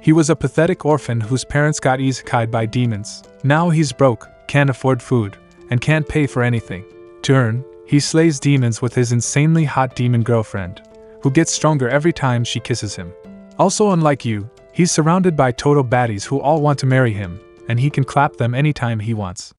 He was a pathetic orphan whose parents got isekai'd by demons. Now he's broke, can't afford food, and can't pay for anything. He slays demons with his insanely hot demon girlfriend, who gets stronger every time she kisses him. Also, unlike you, he's surrounded by total baddies who all want to marry him, and he can clap them anytime he wants.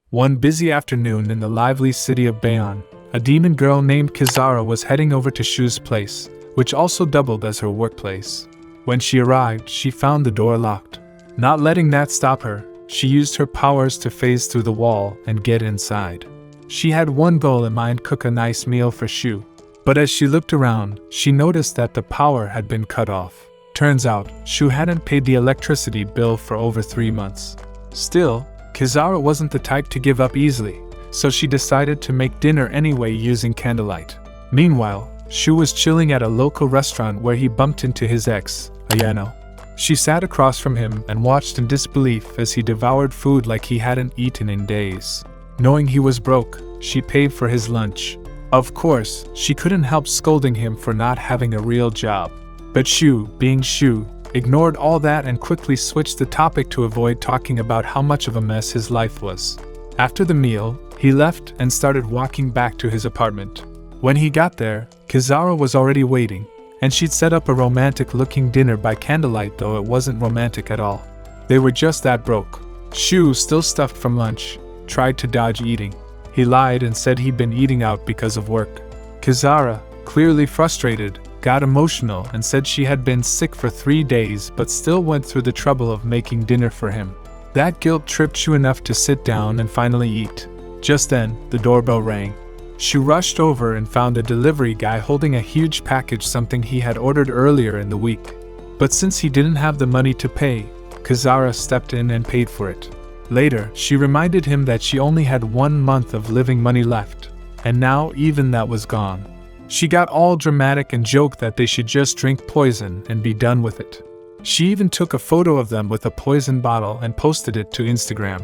One busy afternoon in the lively city of Bayonne, a demon girl named Kisara was heading over to Shu's place, which also doubled as her workplace. When she arrived, she found the door locked. Not letting that stop her, she used her powers to phase through the wall and get inside. She had one goal in mind: cook a nice meal for Shu. But as she looked around, she noticed that the power had been cut off. Turns out, Shu hadn't paid the electricity bill for over 3 months. Still, Kisara wasn't the type to give up easily, so she decided to make dinner anyway using candlelight. Meanwhile, Shu was chilling at a local restaurant where he bumped into his ex, Ayano. She sat across from him and watched in disbelief as he devoured food like he hadn't eaten in days. Knowing he was broke, she paid for his lunch. Of course, she couldn't help scolding him for not having a real job. But Shu, being Shu, ignored all that and quickly switched the topic to avoid talking about how much of a mess his life was. After the meal, he left and started walking back to his apartment. When he got there, Kisara was already waiting, and she'd set up a romantic-looking dinner by candlelight, though it wasn't romantic at all. They were just that broke. Shu, still stuffed from lunch, tried to dodge eating. He lied and said he'd been eating out because of work. Kisara, clearly frustrated, got emotional and said she had been sick for 3 days but still went through the trouble of making dinner for him. That guilt tripped Shu enough to sit down and finally eat. Just then, the doorbell rang. Shu rushed over and found a delivery guy holding a huge package, something he had ordered earlier in the week. But since he didn't have the money to pay, Kisara stepped in and paid for it. Later, she reminded him that she only had 1 month of living money left, and now even that was gone. She got all dramatic and joked that they should just drink poison and be done with it. She even took a photo of them with a poison bottle and posted it to Instagram.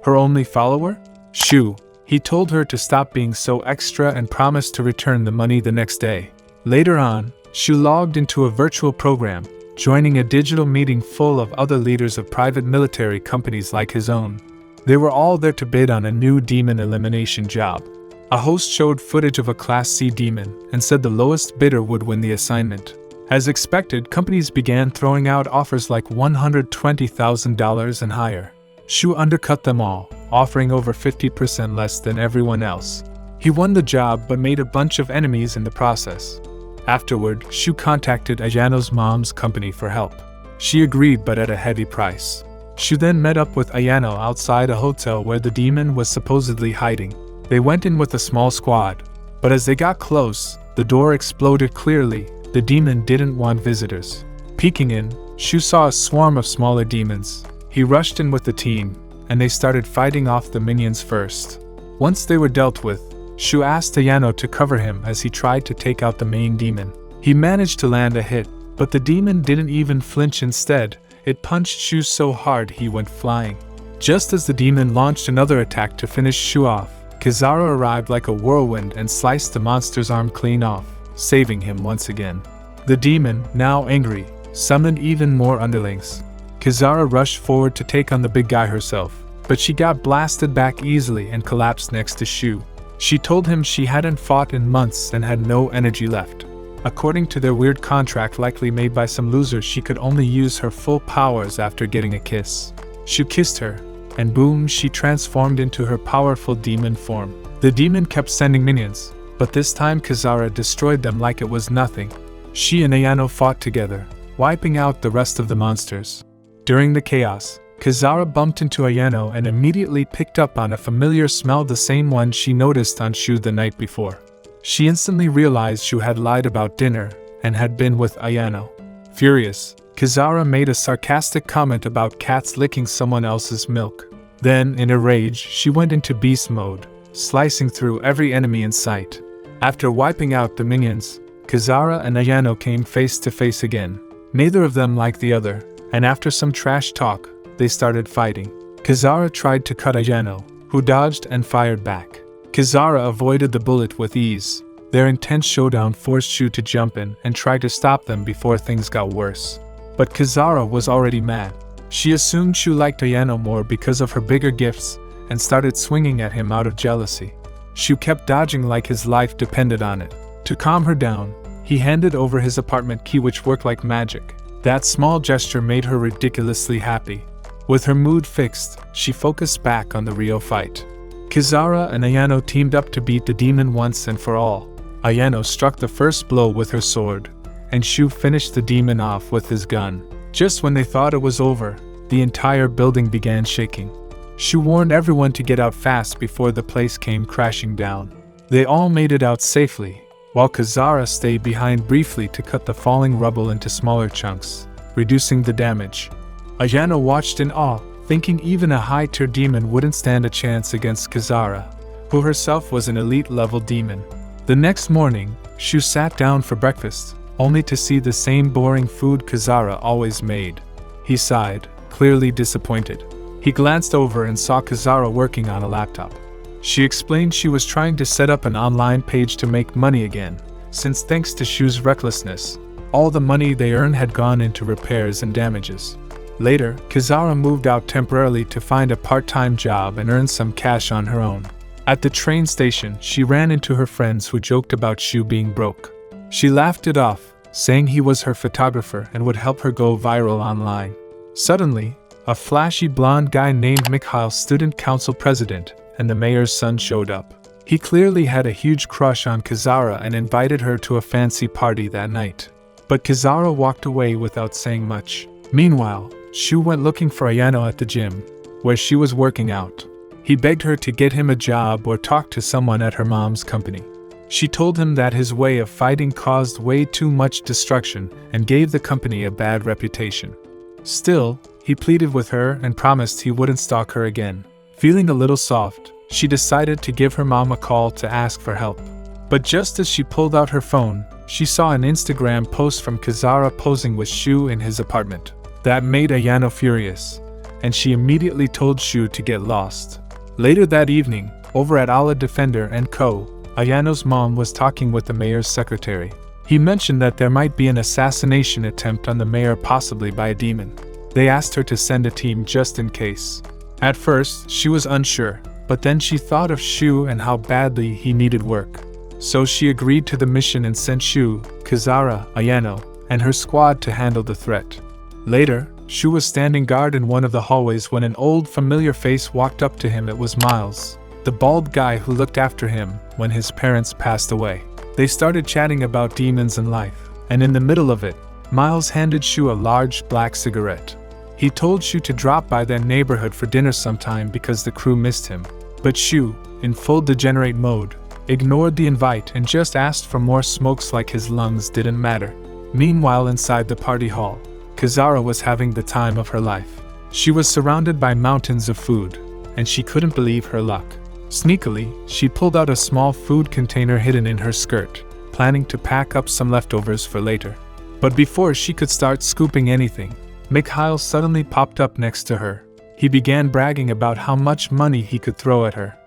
Her only follower? Shu. He told her to stop being so extra and promised to return the money the next day. Later on, Shu logged into a virtual program, joining a digital meeting full of other leaders of private military companies like his own. They were all there to bid on a new demon elimination job. A host showed footage of a Class C demon and said the lowest bidder would win the assignment. As expected, companies began throwing out offers like $120,000 and higher. Shu undercut them all, offering over 50% less than everyone else. He won the job but made a bunch of enemies in the process. Afterward, Shu contacted Ayano's mom's company for help. She agreed, but at a heavy price. Shu then met up with Ayano outside a hotel where the demon was supposedly hiding. They went in with a small squad, but as they got close, the door exploded clearly. The demon didn't want visitors. Peeking in, Shu saw a swarm of smaller demons. He rushed in with the team, and they started fighting off the minions first. Once they were dealt with, Shu asked Ayano to cover him as he tried to take out the main demon. He managed to land a hit, but the demon didn't even flinch. Instead, it punched Shu so hard he went flying. Just as the demon launched another attack to finish Shu off, Kisara arrived like a whirlwind and sliced the monster's arm clean off, saving him once again. The demon, now angry, summoned even more underlings. Kisara rushed forward to take on the big guy herself, but she got blasted back easily and collapsed next to Shu. She told him she hadn't fought in months and had no energy left. According to their weird contract likely made by some loser, she could only use her full powers after getting a kiss. Shu kissed her, and boom, she transformed into her powerful demon form. The demon kept sending minions, but this time Kisara destroyed them like it was nothing. She and Ayano fought together, wiping out the rest of the monsters. During the chaos, Kisara bumped into Ayano and immediately picked up on a familiar smell, the same one she noticed on Shu the night before. She instantly realized Shu had lied about dinner and had been with Ayano. Furious, Kisara made a sarcastic comment about cats licking someone else's milk. Then, in a rage, she went into beast mode, slicing through every enemy in sight. After wiping out the minions, Kisara and Ayano came face to face again. Neither of them liked the other, and after some trash talk, they started fighting. Kisara tried to cut Ayano, who dodged and fired back. Kisara avoided the bullet with ease. Their intense showdown forced Shu to jump in and try to stop them before things got worse. But Kisara was already mad. She assumed Shu liked Ayano more because of her bigger gifts and started swinging at him out of jealousy. Shu kept dodging like his life depended on it. To calm her down, he handed over his apartment key, which worked like magic. That small gesture made her ridiculously happy. With her mood fixed, she focused back on the real fight. Kisara and Ayano teamed up to beat the demon once and for all. Ayano struck the first blow with her sword, and Shu finished the demon off with his gun. Just when they thought it was over, the entire building began shaking. Shu warned everyone to get out fast before the place came crashing down. They all made it out safely, while Kisara stayed behind briefly to cut the falling rubble into smaller chunks, reducing the damage. Ayano watched in awe, thinking even a high-tier demon wouldn't stand a chance against Kisara, who herself was an elite-level demon. The next morning, Shu sat down for breakfast, only to see the same boring food Kisara always made. He sighed, clearly disappointed. He glanced over and saw Kisara working on a laptop. She explained she was trying to set up an online page to make money again, since thanks to Shu's recklessness, all the money they earned had gone into repairs and damages. Later, Kisara moved out temporarily to find a part-time job and earn some cash on her own. At the train station, she ran into her friends who joked about Shu being broke. She laughed it off, saying he was her photographer and would help her go viral online. Suddenly, a flashy blonde guy named Mikhail, student council president, and the mayor's son showed up. He clearly had a huge crush on Kisara and invited her to a fancy party that night. But Kisara walked away without saying much. Meanwhile, Shu went looking for Ayano at the gym, where she was working out. He begged her to get him a job or talk to someone at her mom's company. She told him that his way of fighting caused way too much destruction and gave the company a bad reputation. Still, he pleaded with her and promised he wouldn't stalk her again. Feeling a little soft, she decided to give her mom a call to ask for help. But just as she pulled out her phone, she saw an Instagram post from Kisara posing with Shu in his apartment. That made Ayano furious, and she immediately told Shu to get lost. Later that evening, over at Allah Defender & Co., Ayano's mom was talking with the mayor's secretary. He mentioned that there might be an assassination attempt on the mayor, possibly by a demon. They asked her to send a team just in case. At first, she was unsure, but then she thought of Shu and how badly he needed work. So she agreed to the mission and sent Shu, Kisara, Ayano, and her squad to handle the threat. Later, Shu was standing guard in one of the hallways when an old familiar face walked up to him. It was Miles, the bald guy who looked after him when his parents passed away. They started chatting about demons and life, and in the middle of it, Miles handed Shu a large black cigarette. He told Shu to drop by their neighborhood for dinner sometime because the crew missed him. But Shu, in full degenerate mode, ignored the invite and just asked for more smokes like his lungs didn't matter. Meanwhile, inside the party hall, Kisara was having the time of her life. She was surrounded by mountains of food, and she couldn't believe her luck. Sneakily, she pulled out a small food container hidden in her skirt, planning to pack up some leftovers for later. But before she could start scooping anything, Mikhail suddenly popped up next to her. He began bragging about how much money he could throw at her.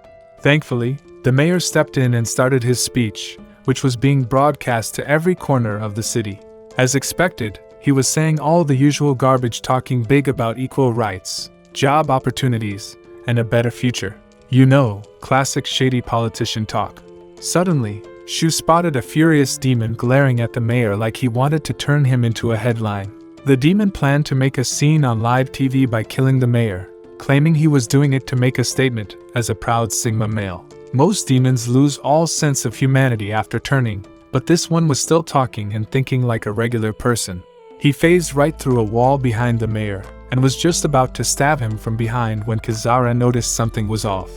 Thankfully, the mayor stepped in and started his speech, which was being broadcast to every corner of the city. As expected, he was saying all the usual garbage, talking big about equal rights, job opportunities, and a better future. You know, classic shady politician talk. Suddenly, Shu spotted a furious demon glaring at the mayor like he wanted to turn him into a headline. The demon planned to make a scene on live TV by killing the mayor, claiming he was doing it to make a statement as a proud Sigma male. Most demons lose all sense of humanity after turning, but this one was still talking and thinking like a regular person. He phased right through a wall behind the mayor, and was just about to stab him from behind when Kisara noticed something was off.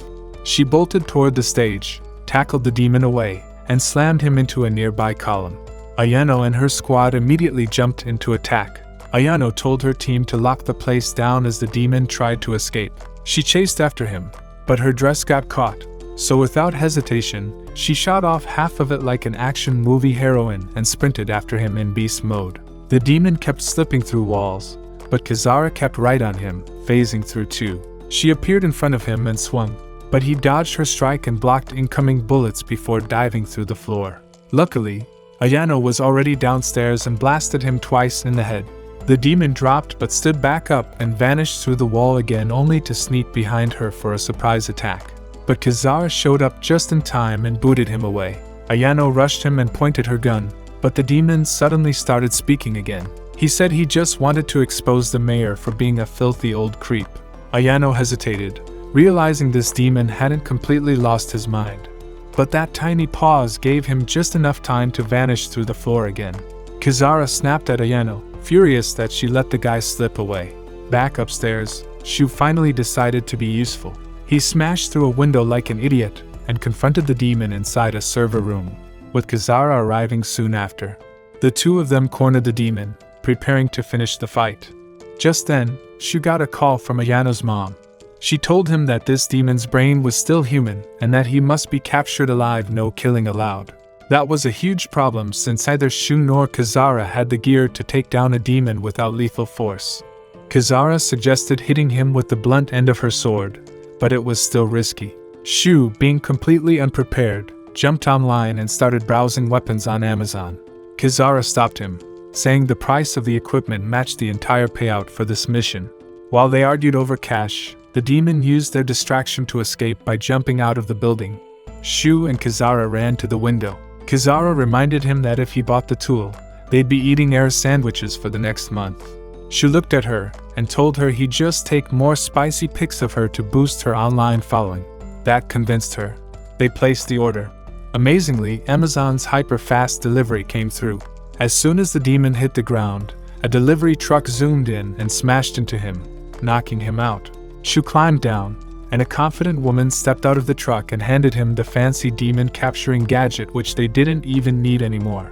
She bolted toward the stage, tackled the demon away, and slammed him into a nearby column. Ayano and her squad immediately jumped into attack. Ayano told her team to lock the place down as the demon tried to escape. She chased after him, but her dress got caught, so without hesitation, she shot off half of it like an action movie heroine and sprinted after him in beast mode. The demon kept slipping through walls, but Kisara kept right on him, phasing through too. She appeared in front of him and swung, but he dodged her strike and blocked incoming bullets before diving through the floor. Luckily, Ayano was already downstairs and blasted him twice in the head. The demon dropped but stood back up and vanished through the wall again, only to sneak behind her for a surprise attack. But Kisara showed up just in time and booted him away. Ayano rushed him and pointed her gun, but the demon suddenly started speaking again. He said he just wanted to expose the mayor for being a filthy old creep. Ayano hesitated, realizing this demon hadn't completely lost his mind. But that tiny pause gave him just enough time to vanish through the floor again. Kisara snapped at Ayano, furious that she let the guy slip away. Back upstairs, Shu finally decided to be useful. He smashed through a window like an idiot and confronted the demon inside a server room, with Kisara arriving soon after. The two of them cornered the demon, preparing to finish the fight. Just then, Shu got a call from Ayano's mom. She told him that this demon's brain was still human and that he must be captured alive, no killing allowed. That was a huge problem since neither Shu nor Kisara had the gear to take down a demon without lethal force. Kisara suggested hitting him with the blunt end of her sword, but it was still risky. Shu, being completely unprepared, jumped online and started browsing weapons on Amazon. Kisara stopped him, saying the price of the equipment matched the entire payout for this mission. While they argued over cash, the demon used their distraction to escape by jumping out of the building. Shu and Kisara ran to the window. Kisara reminded him that if he bought the tool, they'd be eating air sandwiches for the next month. Shu looked at her and told her he'd just take more spicy pics of her to boost her online following. That convinced her. They placed the order. Amazingly, Amazon's hyper-fast delivery came through. As soon as the demon hit the ground, a delivery truck zoomed in and smashed into him, knocking him out. Shu climbed down, and a confident woman stepped out of the truck and handed him the fancy demon-capturing gadget which they didn't even need anymore.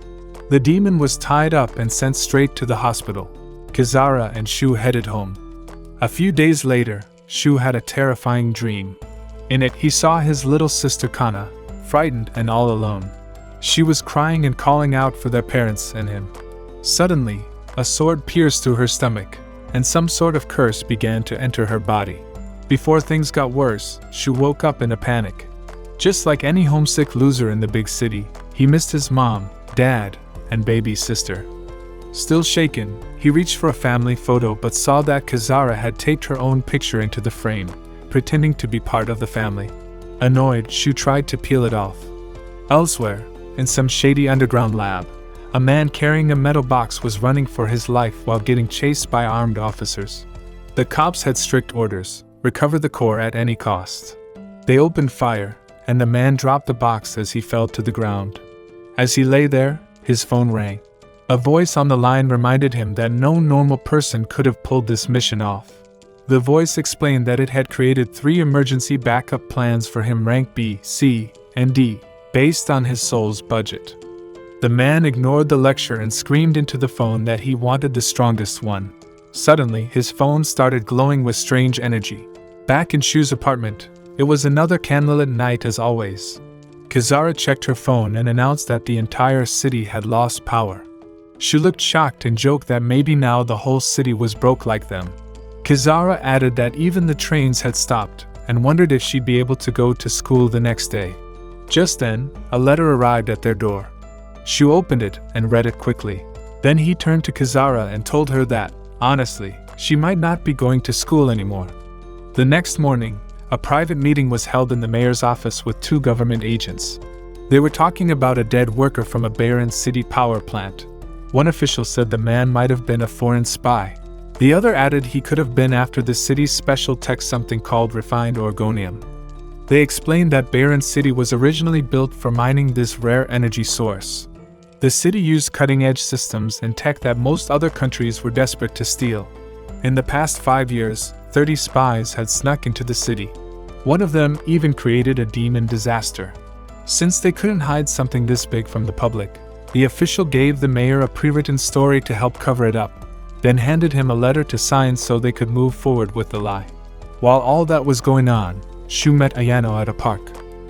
The demon was tied up and sent straight to the hospital. Kisara and Shu headed home. A few days later, Shu had a terrifying dream. In it, he saw his little sister Kana, frightened and all alone. She was crying and calling out for their parents and him. Suddenly, a sword pierced through her stomach, and some sort of curse began to enter her body. Before things got worse, Shu woke up in a panic. Just like any homesick loser in the big city, he missed his mom, dad, and baby sister. Still shaken, he reached for a family photo but saw that Kisara had taped her own picture into the frame, pretending to be part of the family. Annoyed, Shu tried to peel it off. Elsewhere, in some shady underground lab, a man carrying a metal box was running for his life while getting chased by armed officers. The cops had strict orders: recover the core at any cost. They opened fire, and the man dropped the box as he fell to the ground. As he lay there, his phone rang. A voice on the line reminded him that no normal person could have pulled this mission off. The voice explained that it had created 3 emergency backup plans for him, rank B, C, and D, based on his soul's budget. The man ignored the lecture and screamed into the phone that he wanted the strongest one. Suddenly, his phone started glowing with strange energy. Back in Shu's apartment, it was another candlelit night as always. Kisara checked her phone and announced that the entire city had lost power. Shu looked shocked and joked that maybe now the whole city was broke like them. Kisara added that even the trains had stopped and wondered if she'd be able to go to school the next day. Just then, a letter arrived at their door. Shu opened it and read it quickly. Then he turned to Kisara and told her that, honestly, she might not be going to school anymore. The next morning, a private meeting was held in the mayor's office with 2 government agents. They were talking about a dead worker from a barren city power plant. One official said the man might have been a foreign spy. The other added he could have been after the city's special tech, something called refined orgonium. They explained that Barren City was originally built for mining this rare energy source. The city used cutting-edge systems and tech that most other countries were desperate to steal. In the past 5 years, 30 spies had snuck into the city. One of them even created a demon disaster. Since they couldn't hide something this big from the public, the official gave the mayor a pre-written story to help cover it up, then handed him a letter to sign so they could move forward with the lie. While all that was going on, Shu met Ayano at a park.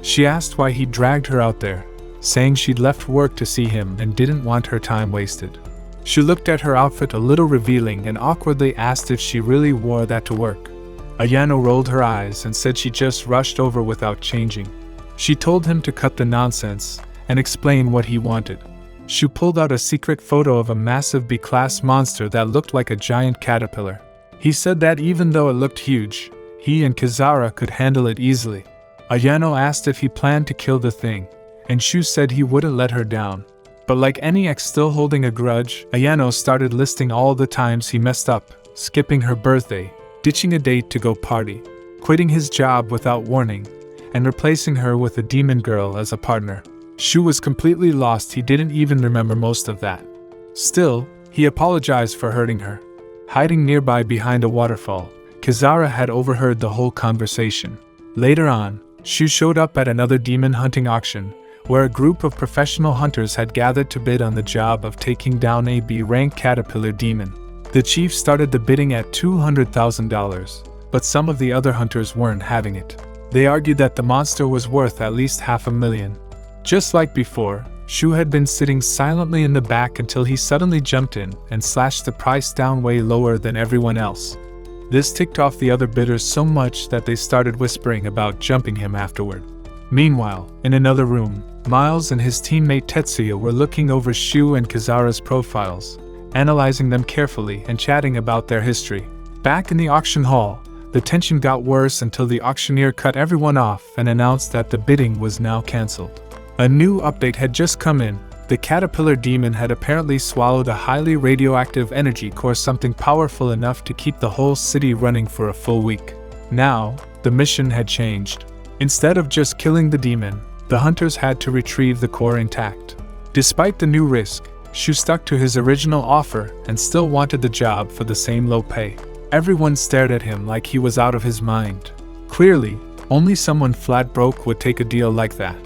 She asked why he dragged her out there, saying she'd left work to see him and didn't want her time wasted. She looked at her outfit, a little revealing, and awkwardly asked if she really wore that to work. Ayano rolled her eyes and said she just rushed over without changing. She told him to cut the nonsense and explain what he wanted. Shu pulled out a secret photo of a massive B-class monster that looked like a giant caterpillar. He said that even though it looked huge, he and Kisara could handle it easily. Ayano asked if he planned to kill the thing, and Shu said he wouldn't let her down. But like any ex still holding a grudge, Ayano started listing all the times he messed up, skipping her birthday, ditching a date to go party, quitting his job without warning, and replacing her with a demon girl as a partner. Shu was completely lost. He didn't even remember most of that. Still, he apologized for hurting her. Hiding nearby behind a waterfall, Kisara had overheard the whole conversation. Later on, Shu showed up at another demon hunting auction, where a group of professional hunters had gathered to bid on the job of taking down a B-rank caterpillar demon. The chief started the bidding at $200,000, but some of the other hunters weren't having it. They argued that the monster was worth at least $500,000. Just like before, Shu had been sitting silently in the back until he suddenly jumped in and slashed the price down way lower than everyone else. This ticked off the other bidders so much that they started whispering about jumping him afterward. Meanwhile, in another room, Miles and his teammate Tetsuya were looking over Shu and Kisara's profiles, analyzing them carefully and chatting about their history. Back in the auction hall, the tension got worse until the auctioneer cut everyone off and announced that the bidding was now cancelled. A new update had just come in. The caterpillar demon had apparently swallowed a highly radioactive energy core, something powerful enough to keep the whole city running for a full week. Now, the mission had changed. Instead of just killing the demon, the hunters had to retrieve the core intact. Despite the new risk, Shu stuck to his original offer and still wanted the job for the same low pay. Everyone stared at him like he was out of his mind. Clearly, only someone flat broke would take a deal like that.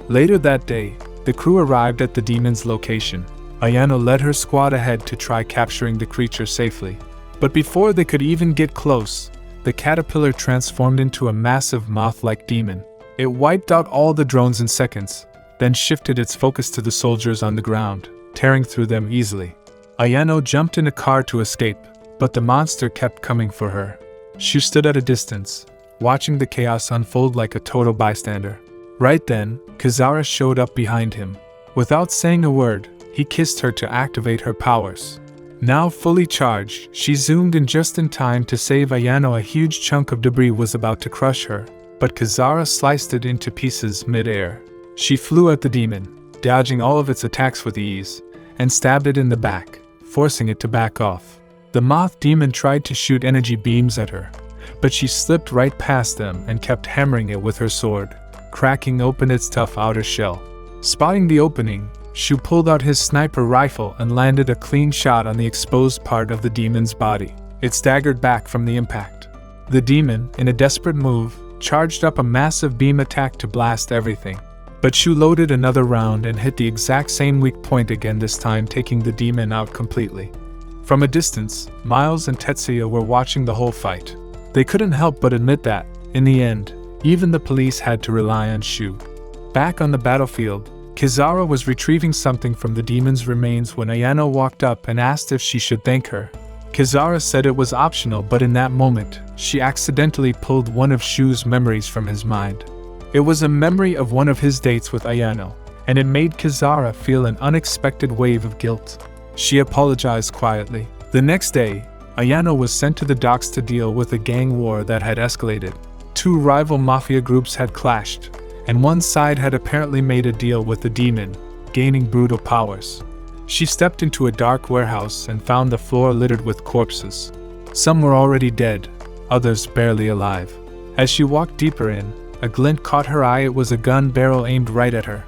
Later that day, the crew arrived at the demon's location. Ayano led her squad ahead to try capturing the creature safely. But before they could even get close, the caterpillar transformed into a massive moth-like demon. It wiped out all the drones in seconds, then shifted its focus to the soldiers on the ground, tearing through them easily. Ayano jumped in a car to escape, but the monster kept coming for her. She stood at a distance, watching the chaos unfold like a total bystander. Right then, Kisara showed up behind him. Without saying a word, he kissed her to activate her powers. Now fully charged, she zoomed in just in time to save Ayano. A huge chunk of debris was about to crush her, but Kisara sliced it into pieces mid-air. She flew at the demon, dodging all of its attacks with ease, and stabbed it in the back, forcing it to back off. The moth demon tried to shoot energy beams at her, but she slipped right past them and kept hammering it with her sword, cracking open its tough outer shell. Spotting the opening, Shu pulled out his sniper rifle and landed a clean shot on the exposed part of the demon's body. It staggered back from the impact. The demon, in a desperate move, charged up a massive beam attack to blast everything. But Shu loaded another round and hit the exact same weak point again, this time taking the demon out completely. From a distance, Miles and Tetsuya were watching the whole fight. They couldn't help but admit that, in the end, even the police had to rely on Shu. Back on the battlefield, Kisara was retrieving something from the demon's remains when Ayano walked up and asked if she should thank her. Kisara said it was optional, but in that moment, she accidentally pulled one of Shu's memories from his mind. It was a memory of one of his dates with Ayano, and it made Kisara feel an unexpected wave of guilt. She apologized quietly. The next day, Ayano was sent to the docks to deal with a gang war that had escalated. Two rival mafia groups had clashed, and one side had apparently made a deal with the demon, gaining brutal powers. She stepped into a dark warehouse and found the floor littered with corpses. Some were already dead, others barely alive. As she walked deeper in, a glint caught her eye. It was a gun barrel aimed right at her.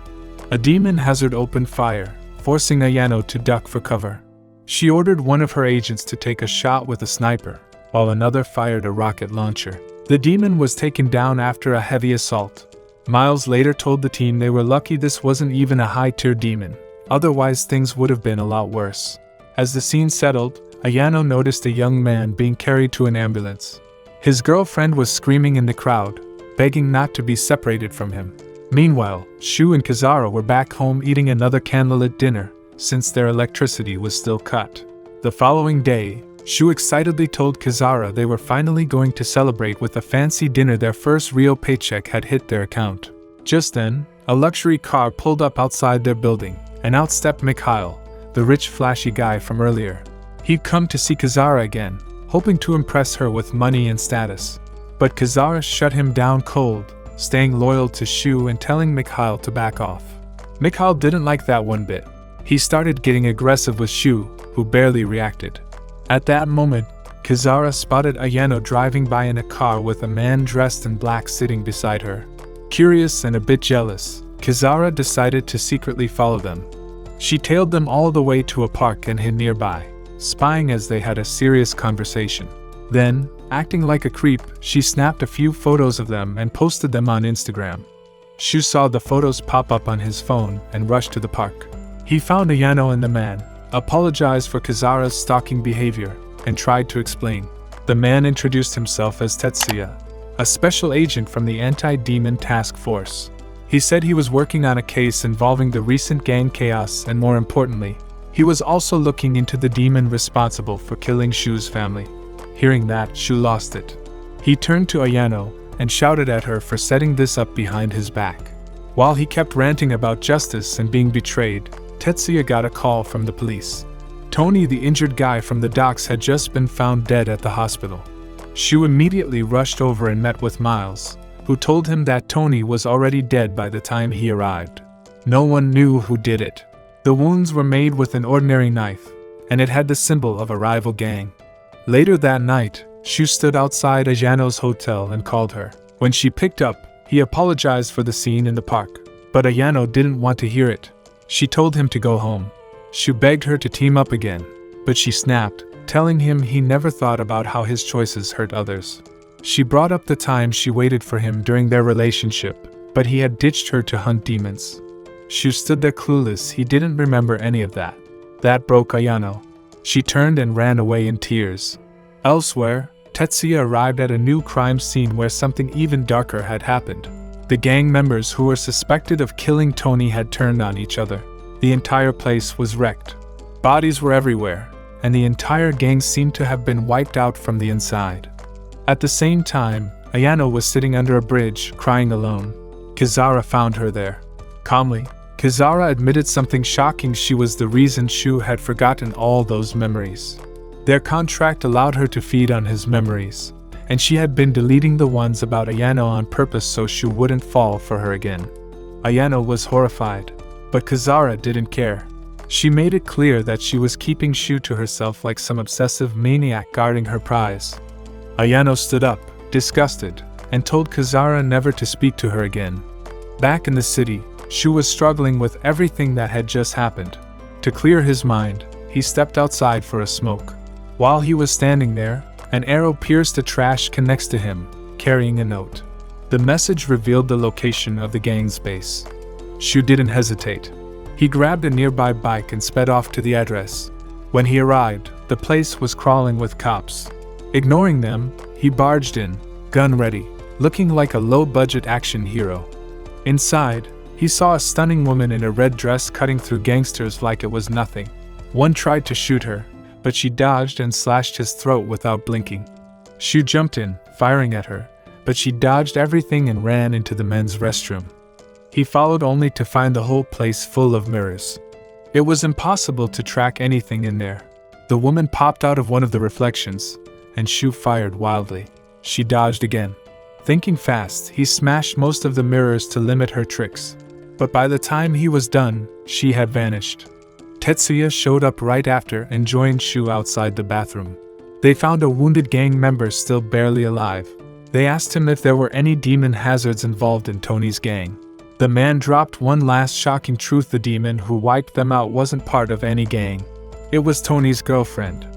A demon hazard opened fire, forcing Ayano to duck for cover. She ordered one of her agents to take a shot with a sniper, while another fired a rocket launcher. The demon was taken down after a heavy assault. Miles later told the team they were lucky this wasn't even a high-tier demon, otherwise things would have been a lot worse. As the scene settled, Ayano noticed a young man being carried to an ambulance. His girlfriend was screaming in the crowd, begging not to be separated from him. Meanwhile, Shu and Kisara were back home eating another candlelit dinner, since their electricity was still cut. The following day, Shu excitedly told Kisara they were finally going to celebrate with a fancy dinner. Their first real paycheck had hit their account. Just then, A luxury car pulled up outside their building, and out stepped Mikhail, the rich flashy guy from earlier. He'd come to see Kisara again, hoping to impress her with money and status. But Kisara shut him down cold, staying loyal to Shu and telling Mikhail to back off. Mikhail didn't like that one bit. He started getting aggressive with Shu, who barely reacted. At that moment, Kisara spotted Ayano driving by in a car with a man dressed in black sitting beside her. Curious and a bit jealous, Kisara decided to secretly follow them. She tailed them all the way to a park and hid nearby, spying as they had a serious conversation. Then, acting like a creep, she snapped a few photos of them and posted them on Instagram. Shu saw the photos pop up on his phone and rushed to the park. He found Ayano and the man, apologized for Kisara's stalking behavior, and tried to explain. The man introduced himself as Tetsuya, a special agent from the Anti-Demon Task Force. He said he was working on a case involving the recent gang chaos, and more importantly, he was also looking into the demon responsible for killing Shu's family. Hearing that, Shu lost it. He turned to Ayano and shouted at her for setting this up behind his back. While he kept ranting about justice and being betrayed, Tetsuya got a call from the police. Tony, the injured guy from the docks, had just been found dead at the hospital. Shu immediately rushed over and met with Miles, who told him that Tony was already dead by the time he arrived. No one knew who did it. The wounds were made with an ordinary knife, and it had the symbol of a rival gang. Later that night, Shu stood outside Ayano's hotel and called her. When she picked up, he apologized for the scene in the park, but Ayano didn't want to hear it. She told him to go home. Shu begged her to team up again, but she snapped, telling him he never thought about how his choices hurt others. She brought up the time she waited for him during their relationship, but he had ditched her to hunt demons. Shu stood there clueless. He didn't remember any of that. That broke Ayano. She turned and ran away in tears. Elsewhere, Tetsuya arrived at a new crime scene where something even darker had happened. The gang members who were suspected of killing Tony had turned on each other. The entire place was wrecked. Bodies were everywhere, and the entire gang seemed to have been wiped out from the inside. At the same time, Ayano was sitting under a bridge, crying alone. Kisara found her there. Calmly, Kisara admitted something shocking: she was the reason Shu had forgotten all those memories. Their contract allowed her to feed on his memories, and she had been deleting the ones about Ayano on purpose so Shu wouldn't fall for her again. Ayano was horrified, but Kisara didn't care. She made it clear that she was keeping Shu to herself like some obsessive maniac guarding her prize. Ayano stood up, disgusted, and told Kisara never to speak to her again. Back in the city, Shu was struggling with everything that had just happened. To clear his mind, he stepped outside for a smoke. While he was standing there, an arrow pierced a trash can next to him, carrying a note. The message revealed the location of the gang's base. Shu didn't hesitate. He grabbed a nearby bike and sped off to the address. When he arrived, the place was crawling with cops. Ignoring them, he barged in, gun ready, looking like a low-budget action hero. Inside, he saw a stunning woman in a red dress cutting through gangsters like it was nothing. One tried to shoot her, but she dodged and slashed his throat without blinking. Shu jumped in, firing at her, but she dodged everything and ran into the men's restroom. He followed only to find the whole place full of mirrors. It was impossible to track anything in there. The woman popped out of one of the reflections, and Shu fired wildly. She dodged again. Thinking fast, he smashed most of the mirrors to limit her tricks. But by the time he was done, she had vanished. Tetsuya showed up right after and joined Shu outside the bathroom. They found a wounded gang member still barely alive. They asked him if there were any demon hazards involved in Tony's gang. The man dropped one last shocking truth: the demon who wiped them out wasn't part of any gang. It was Tony's girlfriend.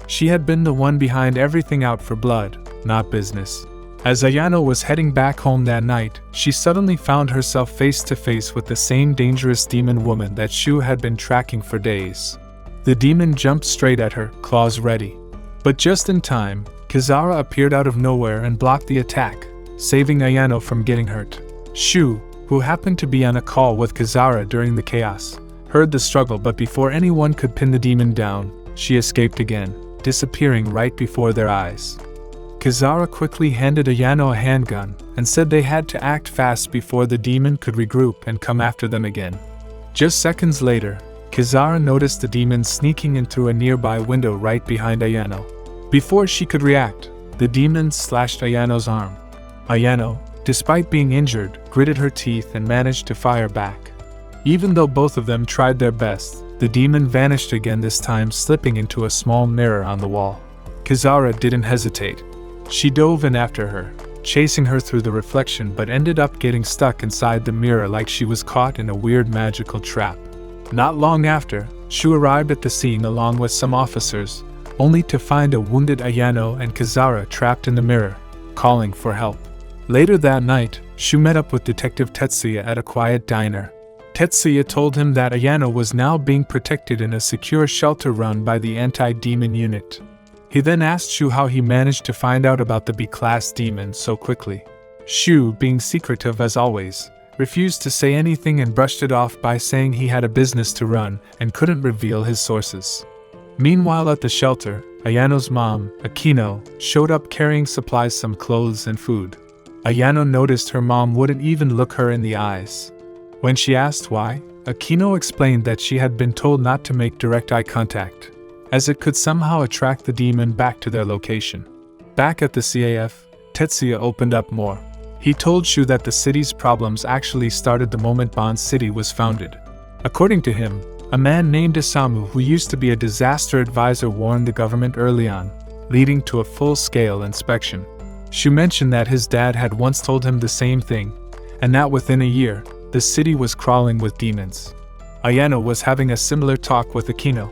She had been the one behind everything, out for blood, not business. As Ayano was heading back home that night, she suddenly found herself face to face with the same dangerous demon woman that Shu had been tracking for days. The demon jumped straight at her, claws ready. But just in time, Kisara appeared out of nowhere and blocked the attack, saving Ayano from getting hurt. Shu, who happened to be on a call with Kisara during the chaos, heard the struggle, but before anyone could pin the demon down, she escaped again, disappearing right before their eyes. Kisara quickly handed Ayano a handgun and said they had to act fast before the demon could regroup and come after them again. Just seconds later, Kisara noticed the demon sneaking in through a nearby window right behind Ayano. Before she could react, the demon slashed Ayano's arm. Ayano, despite being injured, gritted her teeth and managed to fire back. Even though both of them tried their best, the demon vanished again, this time slipping into a small mirror on the wall. Kisara didn't hesitate. She dove in after her, chasing her through the reflection, but ended up getting stuck inside the mirror like she was caught in a weird magical trap. Not long after, Shu arrived at the scene along with some officers, only to find a wounded Ayano and Kisara trapped in the mirror, calling for help. Later that night, Shu met up with Detective Tetsuya at a quiet diner. Tetsuya told him that Ayano was now being protected in a secure shelter run by the anti-demon unit. He then asked Shu how he managed to find out about the B-class demon so quickly. Shu, being secretive as always, refused to say anything and brushed it off by saying he had a business to run and couldn't reveal his sources. Meanwhile at the shelter, Ayano's mom, Akino, showed up carrying supplies, some clothes and food. Ayano noticed her mom wouldn't even look her in the eyes. When she asked why, Akino explained that she had been told not to make direct eye contact, as it could somehow attract the demon back to their location. Back at the CAF, Tetsuya opened up more. He told Shu that the city's problems actually started the moment Bond City was founded. According to him, a man named Isamu, who used to be a disaster advisor, warned the government early on, leading to a full-scale inspection. Shu mentioned that his dad had once told him the same thing, and that within a year, the city was crawling with demons. Ayano was having a similar talk with Akino.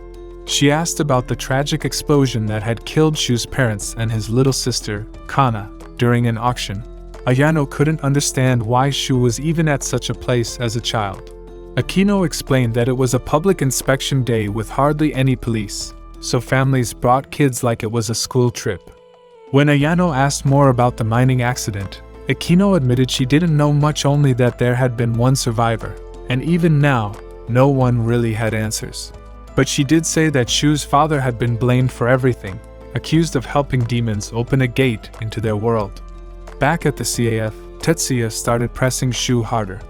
She asked about the tragic explosion that had killed Shu's parents and his little sister, Kana, during an auction. Ayano couldn't understand why Shu was even at such a place as a child. Akino explained that it was a public inspection day with hardly any police, so families brought kids like it was a school trip. When Ayano asked more about the mining accident, Akino admitted she didn't know much, only that there had been one survivor, and even now, no one really had answers. But she did say that Shu's father had been blamed for everything, accused of helping demons open a gate into their world. Back at the CAF, Tetsuya started pressing Shu harder.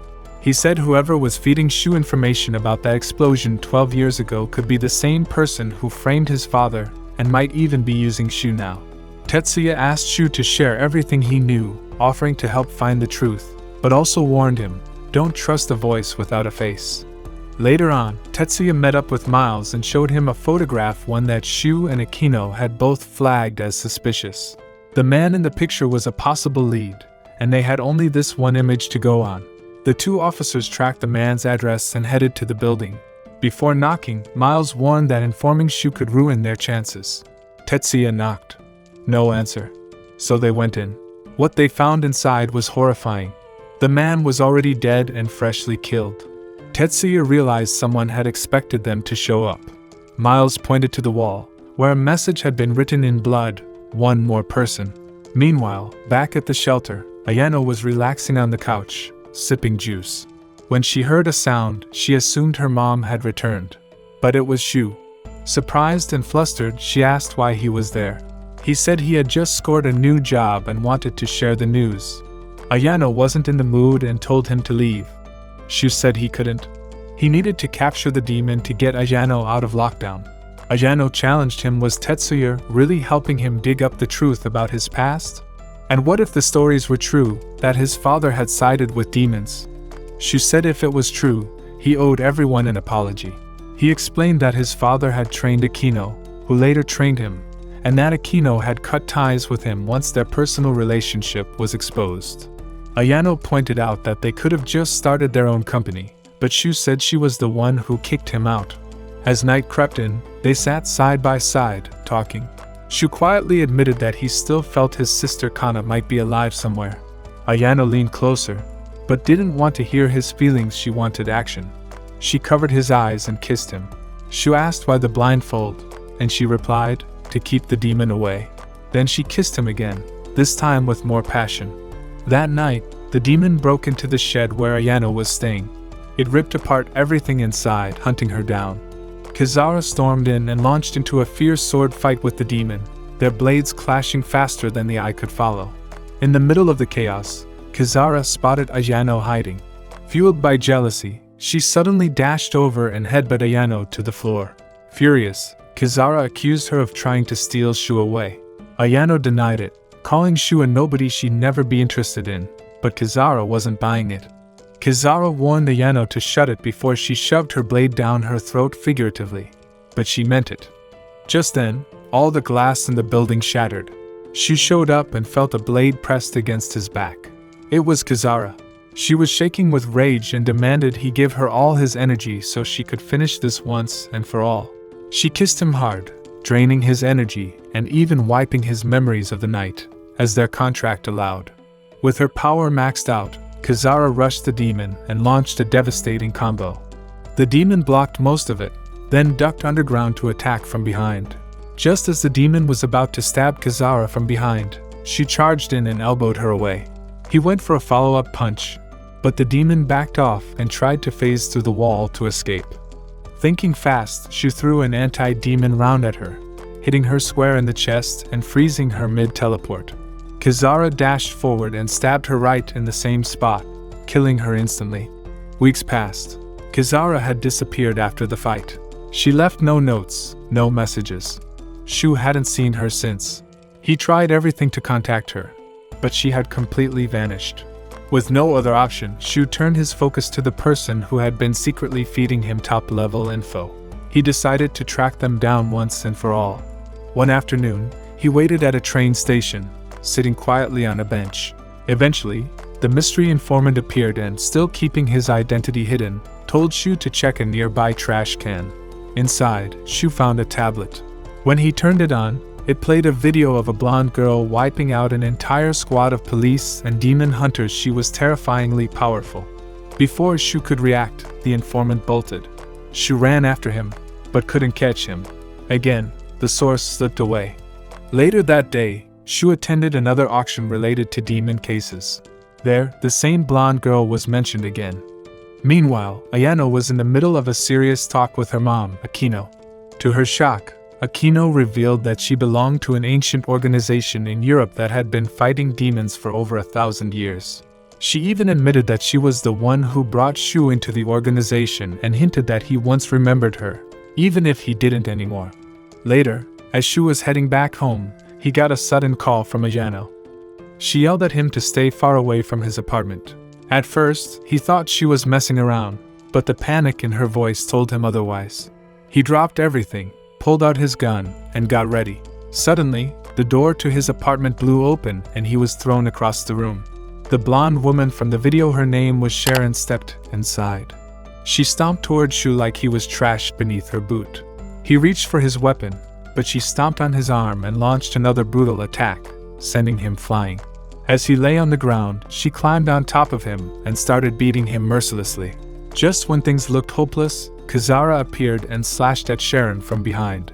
He said whoever was feeding Shu information about that explosion 12 years ago could be the same person who framed his father and might even be using Shu now. Tetsuya asked Shu to share everything he knew, offering to help find the truth, but also warned him, don't trust a voice without a face. Later on, Tetsuya met up with Miles and showed him a photograph, one that Shu and Akino had both flagged as suspicious. The man in the picture was a possible lead, and they had only this one image to go on. The two officers tracked the man's address and headed to the building. Before knocking, Miles warned that informing Shu could ruin their chances. Tetsuya knocked. No answer. So they went in. What they found inside was horrifying. The man was already dead and freshly killed. Tetsuya realized someone had expected them to show up. Miles pointed to the wall, where a message had been written in blood, one more person. Meanwhile, back at the shelter, Ayano was relaxing on the couch, sipping juice. When she heard a sound, she assumed her mom had returned. But it was Shu. Surprised and flustered, she asked why he was there. He said he had just scored a new job and wanted to share the news. Ayano wasn't in the mood and told him to leave. Shu said he couldn't. He needed to capture the demon to get Ayano out of lockdown. Ayano challenged him, was Tetsuya really helping him dig up the truth about his past? And what if the stories were true, that his father had sided with demons? Shu said if it was true, he owed everyone an apology. He explained that his father had trained Akino, who later trained him, and that Akino had cut ties with him once their personal relationship was exposed. Ayano pointed out that they could have just started their own company, but Shu said she was the one who kicked him out. As night crept in, they sat side by side, talking. Shu quietly admitted that he still felt his sister Kana might be alive somewhere. Ayano leaned closer, but didn't want to hear his feelings. She wanted action. She covered his eyes and kissed him. Shu asked why the blindfold, and she replied, to keep the demon away. Then she kissed him again, this time with more passion. That night, the demon broke into the shed where Ayano was staying. It ripped apart everything inside, hunting her down. Kisara stormed in and launched into a fierce sword fight with the demon, their blades clashing faster than the eye could follow. In the middle of the chaos, Kisara spotted Ayano hiding. Fueled by jealousy, she suddenly dashed over and headbutted Ayano to the floor. Furious, Kisara accused her of trying to steal Shu away. Ayano denied it, calling Shu a nobody she'd never be interested in, but Kisara wasn't buying it. Kisara warned Ayano to shut it before she shoved her blade down her throat figuratively, but she meant it. Just then, all the glass in the building shattered. Shu showed up and felt a blade pressed against his back. It was Kisara. She was shaking with rage and demanded he give her all his energy so she could finish this once and for all. She kissed him hard, draining his energy and even wiping his memories of the night, as their contract allowed. With her power maxed out, Kisara rushed the demon and launched a devastating combo. The demon blocked most of it, then ducked underground to attack from behind. Just as the demon was about to stab Kisara from behind, she charged in and elbowed her away. He went for a follow-up punch, but the demon backed off and tried to phase through the wall to escape. Thinking fast, she threw an anti-demon round at her, hitting her square in the chest and freezing her mid-teleport. Kisara dashed forward and stabbed her right in the same spot, killing her instantly. Weeks passed. Kisara had disappeared after the fight. She left no notes, no messages. Shu hadn't seen her since. He tried everything to contact her, but she had completely vanished. With no other option, Shu turned his focus to the person who had been secretly feeding him top-level info. He decided to track them down once and for all. One afternoon, he waited at a train station, sitting quietly on a bench. Eventually, the mystery informant appeared and, still keeping his identity hidden, told Shu to check a nearby trash can. Inside, Shu found a tablet. When he turned it on, it played a video of a blonde girl wiping out an entire squad of police and demon hunters. She was terrifyingly powerful. Before Shu could react, the informant bolted. Shu ran after him, but couldn't catch him. Again, the source slipped away. Later that day, Shu attended another auction related to demon cases. There, the same blonde girl was mentioned again. Meanwhile, Ayano was in the middle of a serious talk with her mom, Akino. To her shock, Akino revealed that she belonged to an ancient organization in Europe that had been fighting demons for over 1,000 years. She even admitted that she was the one who brought Shu into the organization and hinted that he once remembered her, even if he didn't anymore. Later, as Shu was heading back home, he got a sudden call from Ayano. She yelled at him to stay far away from his apartment. At first, he thought she was messing around, but the panic in her voice told him otherwise. He dropped everything, pulled out his gun, and got ready. Suddenly, the door to his apartment blew open and he was thrown across the room. The blonde woman from the video, her name was Sharon, stepped inside. She stomped toward Shu like he was trash beneath her boot. He reached for his weapon, but she stomped on his arm and launched another brutal attack, sending him flying. As he lay on the ground, she climbed on top of him and started beating him mercilessly. Just when things looked hopeless, Kisara appeared and slashed at Sharon from behind.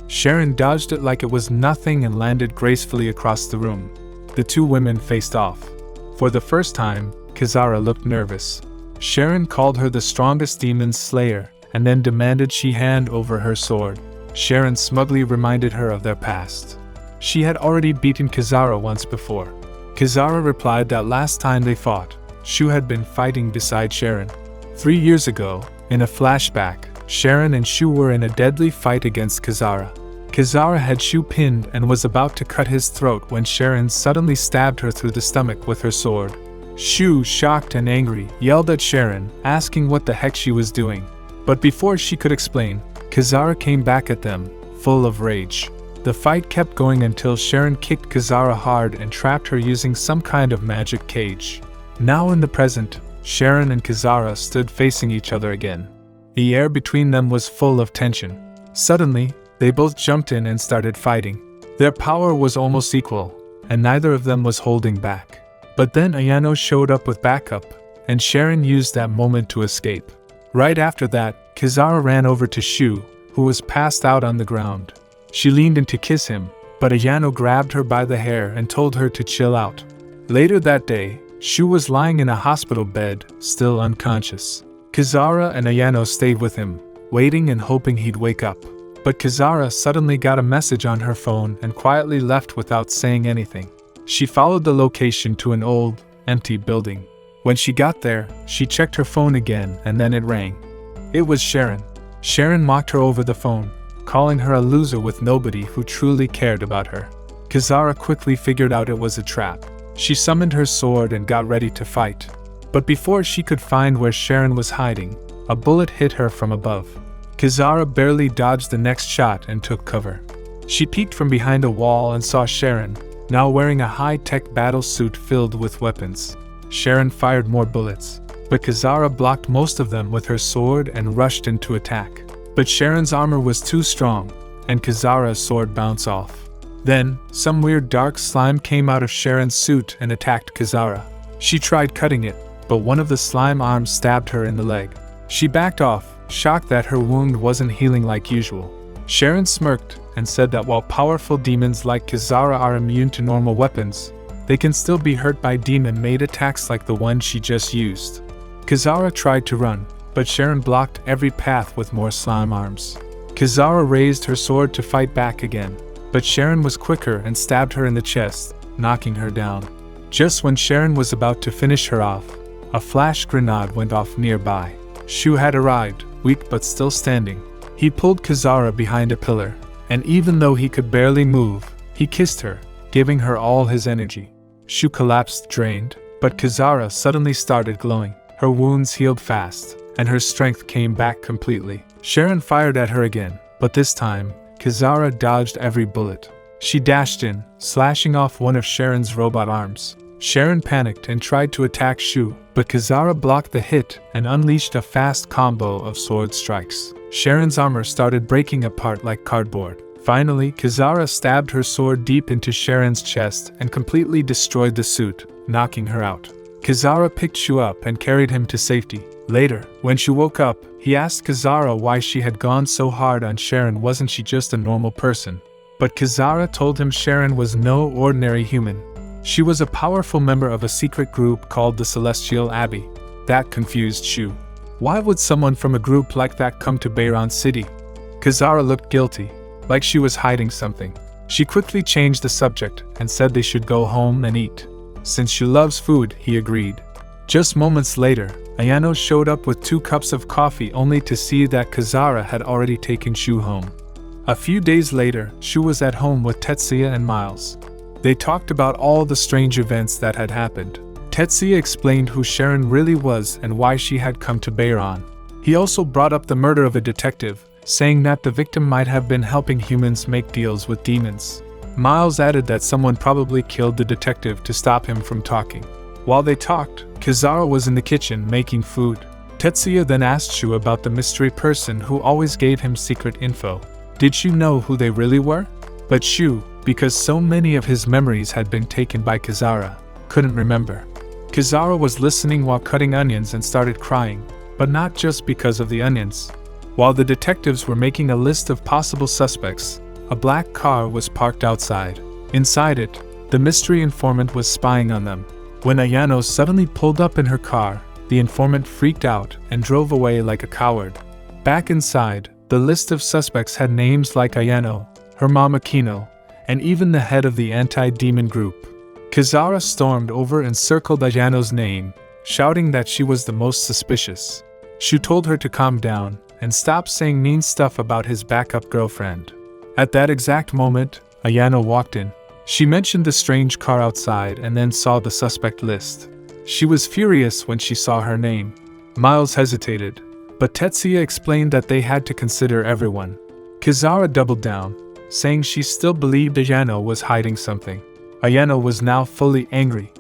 Sharon dodged it like it was nothing and landed gracefully across the room. The two women faced off. For the first time, Kisara looked nervous. Sharon called her the strongest demon slayer and then demanded she hand over her sword. Sharon smugly reminded her of their past. She had already beaten Kisara once before. Kisara replied that last time they fought, Shu had been fighting beside Sharon. 3 years ago, in a flashback, Sharon and Shu were in a deadly fight against Kisara. Kisara had Shu pinned and was about to cut his throat when Sharon suddenly stabbed her through the stomach with her sword. Shu, shocked and angry, yelled at Sharon, asking what the heck she was doing. But before she could explain, Kisara came back at them, full of rage. The fight kept going until Sharon kicked Kisara hard and trapped her using some kind of magic cage. Now in the present, Sharon and Kisara stood facing each other again. The air between them was full of tension. Suddenly, they both jumped in and started fighting. Their power was almost equal, and neither of them was holding back. But then Ayano showed up with backup, and Sharon used that moment to escape. Right after that, Kisara ran over to Shu, who was passed out on the ground. She leaned in to kiss him, but Ayano grabbed her by the hair and told her to chill out. Later that day, Shu was lying in a hospital bed, still unconscious. Kisara and Ayano stayed with him, waiting and hoping he'd wake up. But Kisara suddenly got a message on her phone and quietly left without saying anything. She followed the location to an old, empty building. When she got there, she checked her phone again and then it rang. It was Sharon. Sharon mocked her over the phone, calling her a loser with nobody who truly cared about her. Kisara quickly figured out it was a trap. She summoned her sword and got ready to fight. But before she could find where Sharon was hiding, a bullet hit her from above. Kisara barely dodged the next shot and took cover. She peeked from behind a wall and saw Sharon, now wearing a high-tech battle suit filled with weapons. Sharon fired more bullets, but Kisara blocked most of them with her sword and rushed in to attack. But Sharon's armor was too strong, and Kisara's sword bounced off. Then, some weird dark slime came out of Sharon's suit and attacked Kisara. She tried cutting it, but one of the slime arms stabbed her in the leg. She backed off, shocked that her wound wasn't healing like usual. Sharon smirked and said that while powerful demons like Kisara are immune to normal weapons, they can still be hurt by demon-made attacks like the one she just used. Kisara tried to run, but Sharon blocked every path with more slime arms. Kisara raised her sword to fight back again, but Sharon was quicker and stabbed her in the chest, knocking her down. Just when Sharon was about to finish her off, a flash grenade went off nearby. Shu had arrived, weak but still standing. He pulled Kisara behind a pillar, and even though he could barely move, he kissed her, giving her all his energy. Shu collapsed drained, but Kisara suddenly started glowing. Her wounds healed fast, and her strength came back completely. Sharon fired at her again, but this time, Kisara dodged every bullet. She dashed in, slashing off one of Sharon's robot arms. Sharon panicked and tried to attack Shu, but Kisara blocked the hit and unleashed a fast combo of sword strikes. Sharon's armor started breaking apart like cardboard. Finally, Kisara stabbed her sword deep into Sharon's chest and completely destroyed the suit, knocking her out. Kisara picked Shu up and carried him to safety. Later, when Shu woke up, he asked Kisara why she had gone so hard on Sharon. Wasn't she just a normal person? But Kisara told him Sharon was no ordinary human. She was a powerful member of a secret group called the Celestial Abbey. That confused Shu. Why would someone from a group like that come to Bayron City? Kisara looked guilty, like she was hiding something. She quickly changed the subject and said they should go home and eat. Since she loves food, he agreed. Just moments later, Ayano showed up with 2 cups of coffee only to see that Kisara had already taken Shu home. A few days later, Shu was at home with Tetsuya and Miles. They talked about all the strange events that had happened. Tetsuya explained who Sharon really was and why she had come to Bayron. He also brought up the murder of a detective, saying that the victim might have been helping humans make deals with demons. Miles added that someone probably killed the detective to stop him from talking. While they talked, Kisara was in the kitchen making food. Tetsuya then asked Shu about the mystery person who always gave him secret info. Did Shu know who they really were? But Shu, because so many of his memories had been taken by Kisara, couldn't remember. Kisara was listening while cutting onions and started crying, but not just because of the onions. While the detectives were making a list of possible suspects, a black car was parked outside. Inside it, the mystery informant was spying on them. When Ayano suddenly pulled up in her car, the informant freaked out and drove away like a coward. Back inside, the list of suspects had names like Ayano, her mom Akino, and even the head of the anti-demon group. Kisara stormed over and circled Ayano's name, shouting that she was the most suspicious. Shu told her to calm down and stop saying mean stuff about his backup girlfriend. At that exact moment, Ayano walked in. She mentioned the strange car outside and then saw the suspect list. She was furious when she saw her name. Miles hesitated, but Tetsuya explained that they had to consider everyone. Kisara doubled down, saying she still believed Ayano was hiding something. Ayano was now fully angry.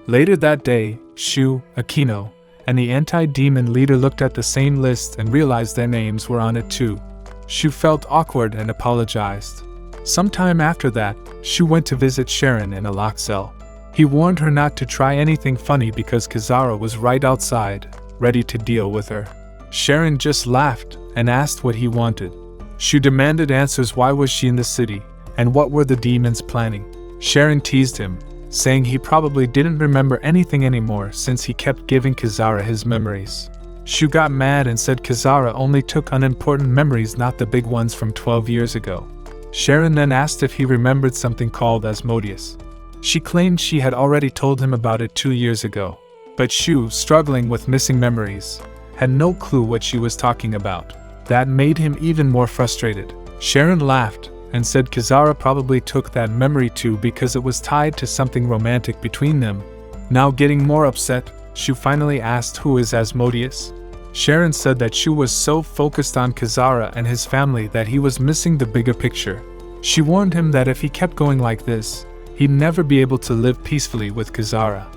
Later that day, Shu, Akino, and the anti-demon leader looked at the same list and realized their names were on it too. Shu felt awkward and apologized. Sometime after that, Shu went to visit Sharon in a locked cell. He warned her not to try anything funny because Kisara was right outside, ready to deal with her. Sharon just laughed and asked what he wanted. Shu demanded answers. Why was she in the city, and what were the demons planning? Sharon teased him, saying he probably didn't remember anything anymore since he kept giving Kisara his memories. Shu got mad and said Kisara only took unimportant memories, not the big ones from 12 years ago. Sharon then asked if he remembered something called Asmodeus. She claimed she had already told him about it 2 years ago. But Shu, struggling with missing memories, had no clue what she was talking about. That made him even more frustrated. Sharon laughed and said Kisara probably took that memory too because it was tied to something romantic between them. Now getting more upset, Shu finally asked who is Asmodeus. Sharon said that Shu was so focused on Kisara and his family that he was missing the bigger picture. She warned him that if he kept going like this, he'd never be able to live peacefully with Kisara.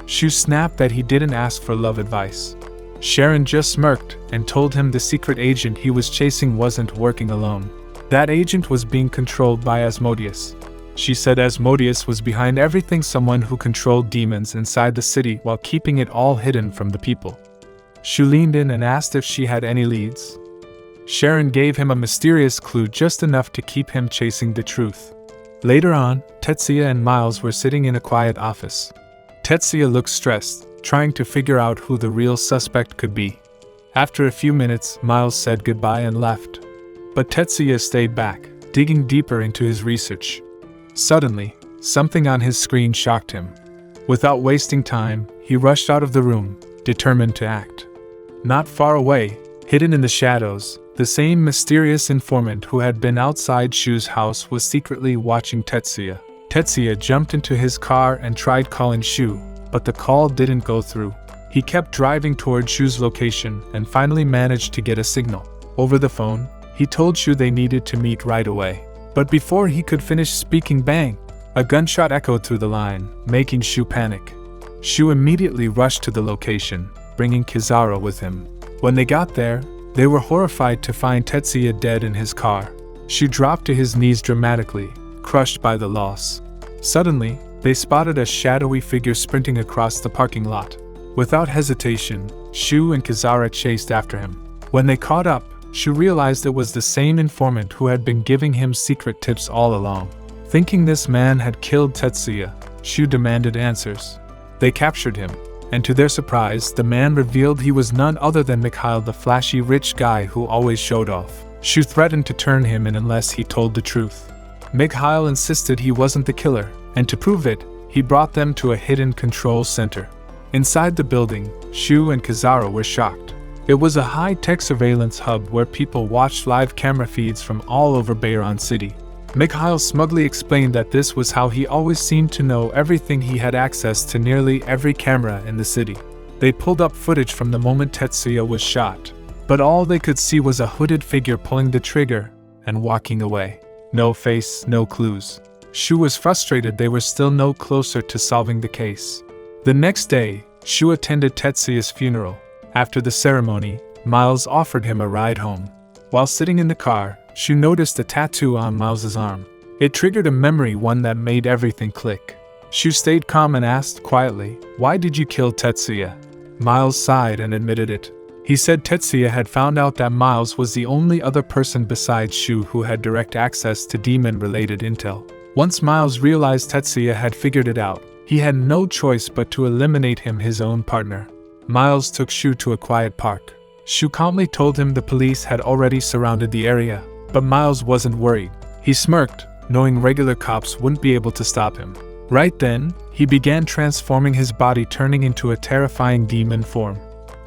Shu snapped that he didn't ask for love advice. Sharon just smirked and told him the secret agent he was chasing wasn't working alone. That agent was being controlled by Asmodeus. She said Asmodeus was behind everything, someone who controlled demons inside the city while keeping it all hidden from the people. Shu leaned in and asked if she had any leads. Sharon gave him a mysterious clue, just enough to keep him chasing the truth. Later on, Tetsuya and Miles were sitting in a quiet office. Tetsuya looked stressed, trying to figure out who the real suspect could be. After a few minutes, Miles said goodbye and left. But Tetsuya stayed back, digging deeper into his research. Suddenly, something on his screen shocked him. Without wasting time, he rushed out of the room, determined to act. Not far away, hidden in the shadows, the same mysterious informant who had been outside Shu's house was secretly watching Tetsuya. Tetsuya jumped into his car and tried calling Shu, but the call didn't go through. He kept driving toward Shu's location and finally managed to get a signal. Over the phone, he told Shu they needed to meet right away. But before he could finish speaking, bang! A gunshot echoed through the line, making Shu panic. Shu immediately rushed to the location, bringing Kisara with him. When they got there, they were horrified to find Tetsuya dead in his car. Shu dropped to his knees dramatically, crushed by the loss. Suddenly, they spotted a shadowy figure sprinting across the parking lot. Without hesitation, Shu and Kisara chased after him. When they caught up, Shu realized it was the same informant who had been giving him secret tips all along. Thinking this man had killed Tetsuya, Shu demanded answers. They captured him, and to their surprise, the man revealed he was none other than Mikhail, the flashy rich guy who always showed off. Shu threatened to turn him in unless he told the truth. Mikhail insisted he wasn't the killer, and to prove it, he brought them to a hidden control center. Inside the building, Shu and Kisara were shocked. It was a high-tech surveillance hub where people watched live camera feeds from all over Bayron City. Mikhail smugly explained that this was how he always seemed to know everything. He had access to nearly every camera in the city. They pulled up footage from the moment Tetsuya was shot, but all they could see was a hooded figure pulling the trigger and walking away. No face, no clues. Shu was frustrated they were still no closer to solving the case. The next day, Shu attended Tetsuya's funeral. After the ceremony, Miles offered him a ride home. While sitting in the car, Shu noticed a tattoo on Miles's arm. It triggered a memory, one that made everything click. Shu stayed calm and asked quietly, "Why did you kill Tetsuya?" Miles sighed and admitted it. He said Tetsuya had found out that Miles was the only other person besides Shu who had direct access to demon-related intel. Once Miles realized Tetsuya had figured it out, he had no choice but to eliminate him, his own partner. Miles took Shu to a quiet park. Shu calmly told him the police had already surrounded the area, but Miles wasn't worried. He smirked, knowing regular cops wouldn't be able to stop him. Right then, he began transforming his body, turning into a terrifying demon form.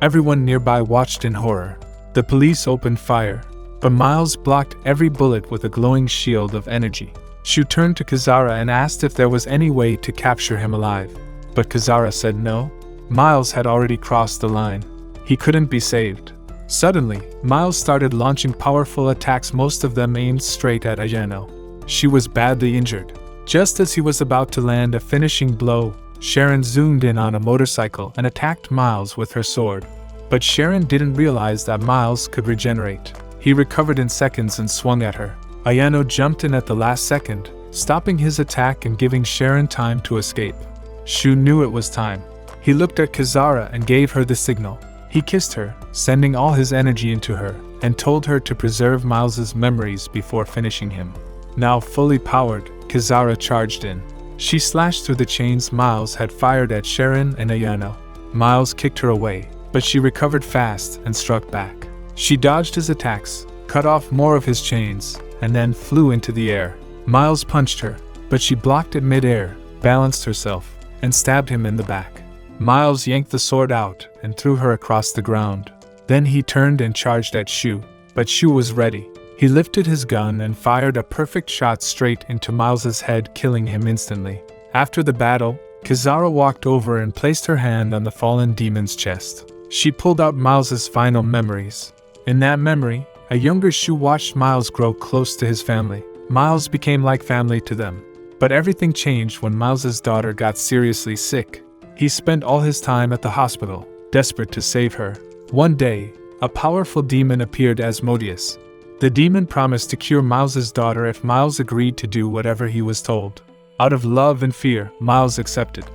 Everyone nearby watched in horror. The police opened fire, but Miles blocked every bullet with a glowing shield of energy. Shu turned to Kisara and asked if there was any way to capture him alive, but Kisara said no. Miles had already crossed the line. He couldn't be saved. Suddenly, Miles started launching powerful attacks, most of them aimed straight at Ayano. She was badly injured. Just as he was about to land a finishing blow, Sharon zoomed in on a motorcycle and attacked Miles with her sword. But Sharon didn't realize that Miles could regenerate. He recovered in seconds and swung at her. Ayano jumped in at the last second, stopping his attack and giving Sharon time to escape. Shu knew it was time. He looked at Kisara and gave her the signal. He kissed her, sending all his energy into her, and told her to preserve Miles's memories before finishing him. Now fully powered, Kisara charged in. She slashed through the chains Miles had fired at Sharon and Ayano. Miles kicked her away, but she recovered fast and struck back. She dodged his attacks, cut off more of his chains, and then flew into the air. Miles punched her, but she blocked it mid-air, balanced herself, and stabbed him in the back. Miles yanked the sword out and threw her across the ground. Then he turned and charged at Shu, but Shu was ready. He lifted his gun and fired a perfect shot straight into Miles's head, killing him instantly. After the battle, Kisara walked over and placed her hand on the fallen demon's chest. She pulled out Miles's final memories. In that memory, a younger Shu watched Miles grow close to his family. Miles became like family to them. But everything changed when Miles's daughter got seriously sick. He spent all his time at the hospital, desperate to save her. One day, a powerful demon appeared as Modius. The demon promised to cure Miles's daughter if Miles agreed to do whatever he was told. Out of love and fear, Miles accepted.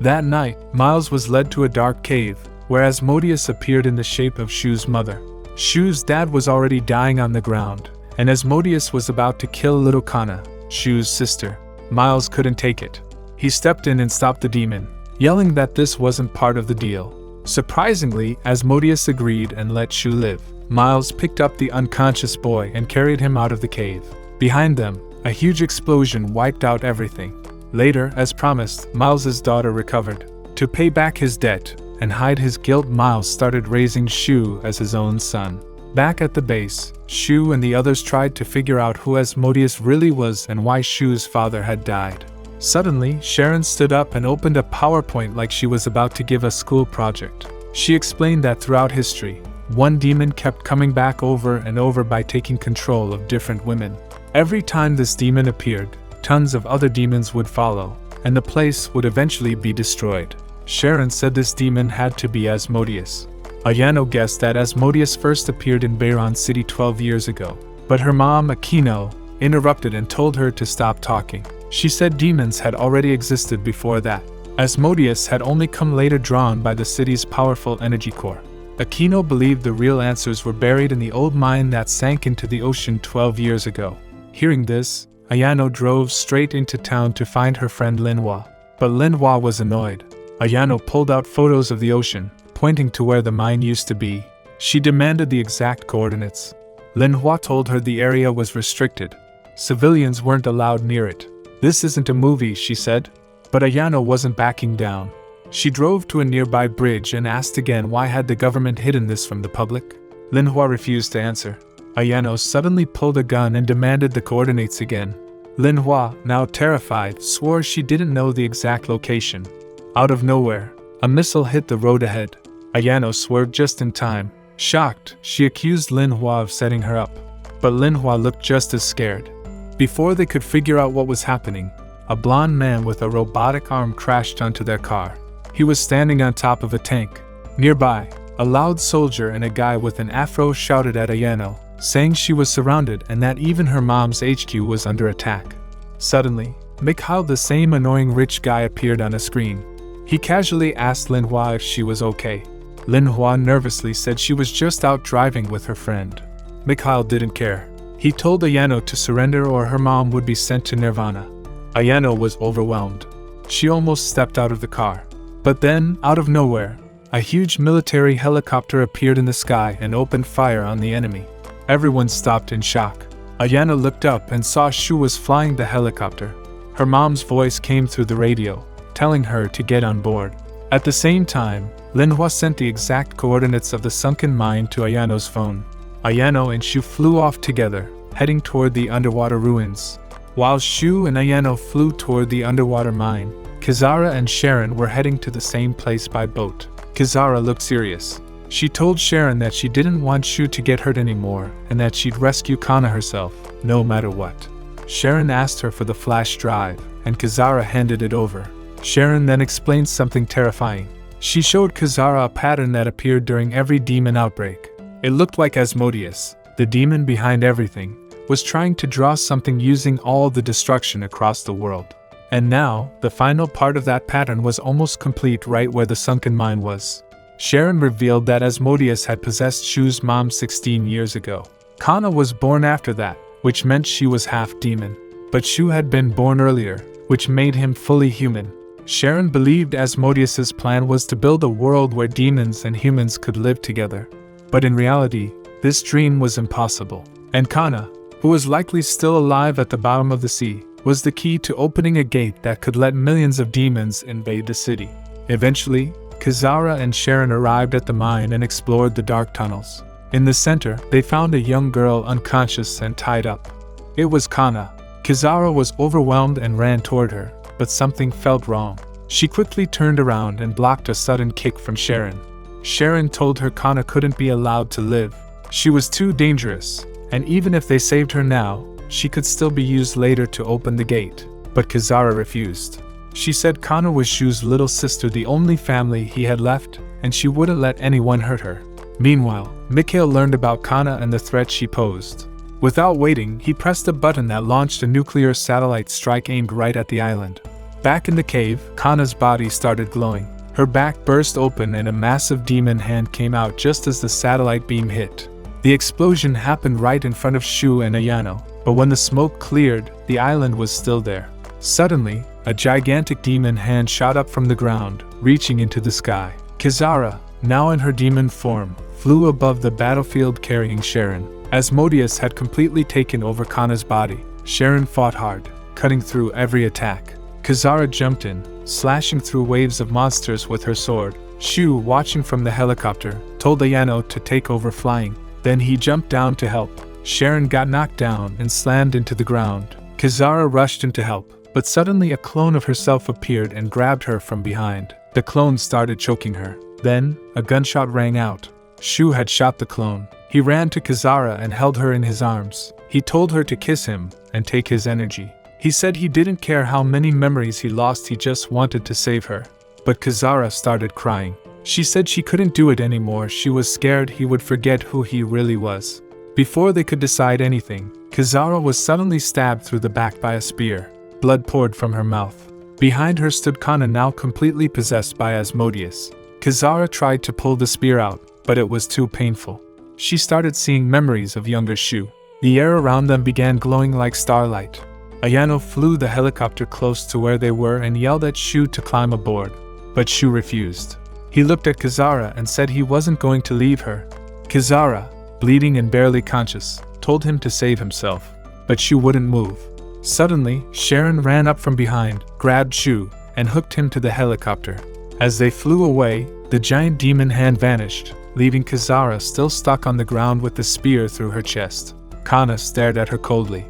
That night, Miles was led to a dark cave, where Asmodeus appeared in the shape of Shu's mother. Shu's dad was already dying on the ground, and Asmodeus was about to kill little Kana, Shu's sister. Miles couldn't take it. He stepped in and stopped the demon, yelling that this wasn't part of the deal. Surprisingly, Asmodeus agreed and let Shu live. Miles picked up the unconscious boy and carried him out of the cave. Behind them, a huge explosion wiped out everything. Later, as promised, Miles's daughter recovered. To pay back his debt and hide his guilt, Miles started raising Shu as his own son. Back at the base, Shu and the others tried to figure out who Asmodeus really was and why Shu's father had died. Suddenly, Sharon stood up and opened a PowerPoint like she was about to give a school project. She explained that throughout history, one demon kept coming back over and over by taking control of different women. Every time this demon appeared, tons of other demons would follow, and the place would eventually be destroyed. Sharon said this demon had to be Asmodeus. Ayano guessed that Asmodeus first appeared in Bayron City 12 years ago, but her mom, Akino, interrupted and told her to stop talking. She said demons had already existed before that. Asmodeus had only come later, drawn by the city's powerful energy core. Akino believed the real answers were buried in the old mine that sank into the ocean 12 years ago. Hearing this, Ayano drove straight into town to find her friend Linhua. But Linhua was annoyed. Ayano pulled out photos of the ocean, pointing to where the mine used to be. She demanded the exact coordinates. Linhua told her the area was restricted. Civilians weren't allowed near it. "This isn't a movie," she said. But Ayano wasn't backing down. She drove to a nearby bridge and asked again why had the government hidden this from the public. Linhua refused to answer. Ayano suddenly pulled a gun and demanded the coordinates again. Linhua, now terrified, swore she didn't know the exact location. Out of nowhere, a missile hit the road ahead. Ayano swerved just in time. Shocked, she accused Linhua of setting her up. But Linhua looked just as scared. Before they could figure out what was happening, a blond man with a robotic arm crashed onto their car. He was standing on top of a tank. Nearby, a loud soldier and a guy with an afro shouted at Ayano, saying she was surrounded and that even her mom's HQ was under attack. Suddenly, Mikhail, the same annoying rich guy, appeared on a screen. He casually asked Linhua if she was okay. Linhua nervously said she was just out driving with her friend. Mikhail didn't care. He told Ayano to surrender or her mom would be sent to Nirvana. Ayano was overwhelmed. She almost stepped out of the car. But then, out of nowhere, a huge military helicopter appeared in the sky and opened fire on the enemy. Everyone stopped in shock. Ayano looked up and saw Shu was flying the helicopter. Her mom's voice came through the radio, telling her to get on board. At the same time, Linhua sent the exact coordinates of the sunken mine to Ayano's phone. Ayano and Shu flew off together, heading toward the underwater ruins. While Shu and Ayano flew toward the underwater mine, Kisara and Sharon were heading to the same place by boat. Kisara looked serious. She told Sharon that she didn't want Shu to get hurt anymore and that she'd rescue Kana herself, no matter what. Sharon asked her for the flash drive, and Kisara handed it over. Sharon then explained something terrifying. She showed Kisara a pattern that appeared during every demon outbreak. It looked like Asmodeus, the demon behind everything, was trying to draw something using all the destruction across the world. And now, the final part of that pattern was almost complete right where the sunken mine was. Sharon revealed that Asmodeus had possessed Shu's mom 16 years ago. Kana was born after that, which meant she was half demon. But Shu had been born earlier, which made him fully human. Sharon believed Asmodeus's plan was to build a world where demons and humans could live together. But in reality, this dream was impossible. And Kana, who was likely still alive at the bottom of the sea, was the key to opening a gate that could let millions of demons invade the city. Eventually, Kisara and Sharon arrived at the mine and explored the dark tunnels. In the center, they found a young girl unconscious and tied up. It was Kana. Kisara was overwhelmed and ran toward her, but something felt wrong. She quickly turned around and blocked a sudden kick from Sharon. Sharon told her Kana couldn't be allowed to live. She was too dangerous, and even if they saved her now, she could still be used later to open the gate. But Kisara refused. She said Kana was Shu's little sister, the only family he had left, and she wouldn't let anyone hurt her. Meanwhile, Mikhail learned about Kana and the threat she posed. Without waiting, he pressed a button that launched a nuclear satellite strike aimed right at the island. Back in the cave, Kana's body started glowing. Her back burst open and a massive demon hand came out just as the satellite beam hit. The explosion happened right in front of Shu and Ayano, but when the smoke cleared, the island was still there. Suddenly, a gigantic demon hand shot up from the ground, reaching into the sky. Kisara, now in her demon form, flew above the battlefield carrying Sharon. Asmodeus had completely taken over Kana's body. Sharon fought hard, cutting through every attack. Kisara jumped in, slashing through waves of monsters with her sword. Shu, watching from the helicopter, told Ayano to take over flying. Then he jumped down to help. Sharon got knocked down and slammed into the ground. Kisara rushed in to help, but suddenly a clone of herself appeared and grabbed her from behind. The clone started choking her. Then, a gunshot rang out. Shu had shot the clone. He ran to Kisara and held her in his arms. He told her to kiss him and take his energy. He said he didn't care how many memories he lost, he just wanted to save her. But Kisara started crying. She said she couldn't do it anymore. She was scared he would forget who he really was. Before they could decide anything, Kisara was suddenly stabbed through the back by a spear. Blood poured from her mouth. Behind her stood Kana, now completely possessed by Asmodeus. Kisara tried to pull the spear out, but it was too painful. She started seeing memories of younger Shu. The air around them began glowing like starlight. Ayano flew the helicopter close to where they were and yelled at Shu to climb aboard. But Shu refused. He looked at Kisara and said he wasn't going to leave her. Kisara, bleeding and barely conscious, told him to save himself. But Shu wouldn't move. Suddenly, Sharon ran up from behind, grabbed Shu, and hooked him to the helicopter. As they flew away, the giant demon hand vanished, leaving Kisara still stuck on the ground with the spear through her chest. Kana stared at her coldly.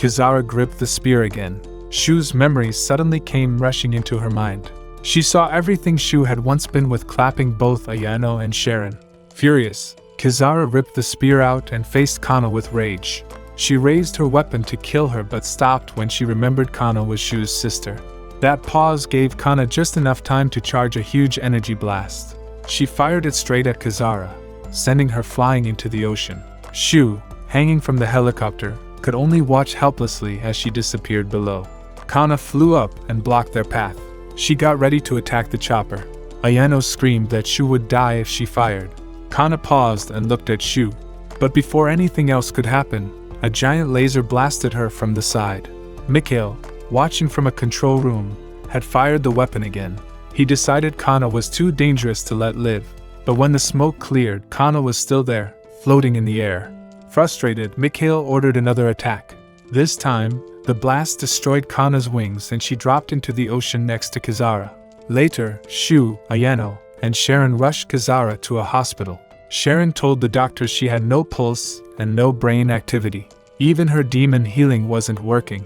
Kisara gripped the spear again. Shu's memories suddenly came rushing into her mind. She saw everything Shu had once been with, clapping both Ayano and Sharon. Furious, Kisara ripped the spear out and faced Kana with rage. She raised her weapon to kill her but stopped when she remembered Kana was Shu's sister. That pause gave Kana just enough time to charge a huge energy blast. She fired it straight at Kisara, sending her flying into the ocean. Shu, hanging from the helicopter, could only watch helplessly as she disappeared below. Kana flew up and blocked their path. She got ready to attack the chopper. Ayano screamed that Shu would die if she fired. Kana paused and looked at Shu. But before anything else could happen, a giant laser blasted her from the side. Mikhail, watching from a control room, had fired the weapon again. He decided Kana was too dangerous to let live. But when the smoke cleared, Kana was still there, floating in the air. Frustrated, Mikhail ordered another attack. This time, the blast destroyed Kana's wings and she dropped into the ocean next to Kisara. Later, Shu, Ayano, and Sharon rushed Kisara to a hospital. Sharon told the doctors she had no pulse and no brain activity. Even her demon healing wasn't working.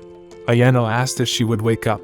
Ayano asked if she would wake up.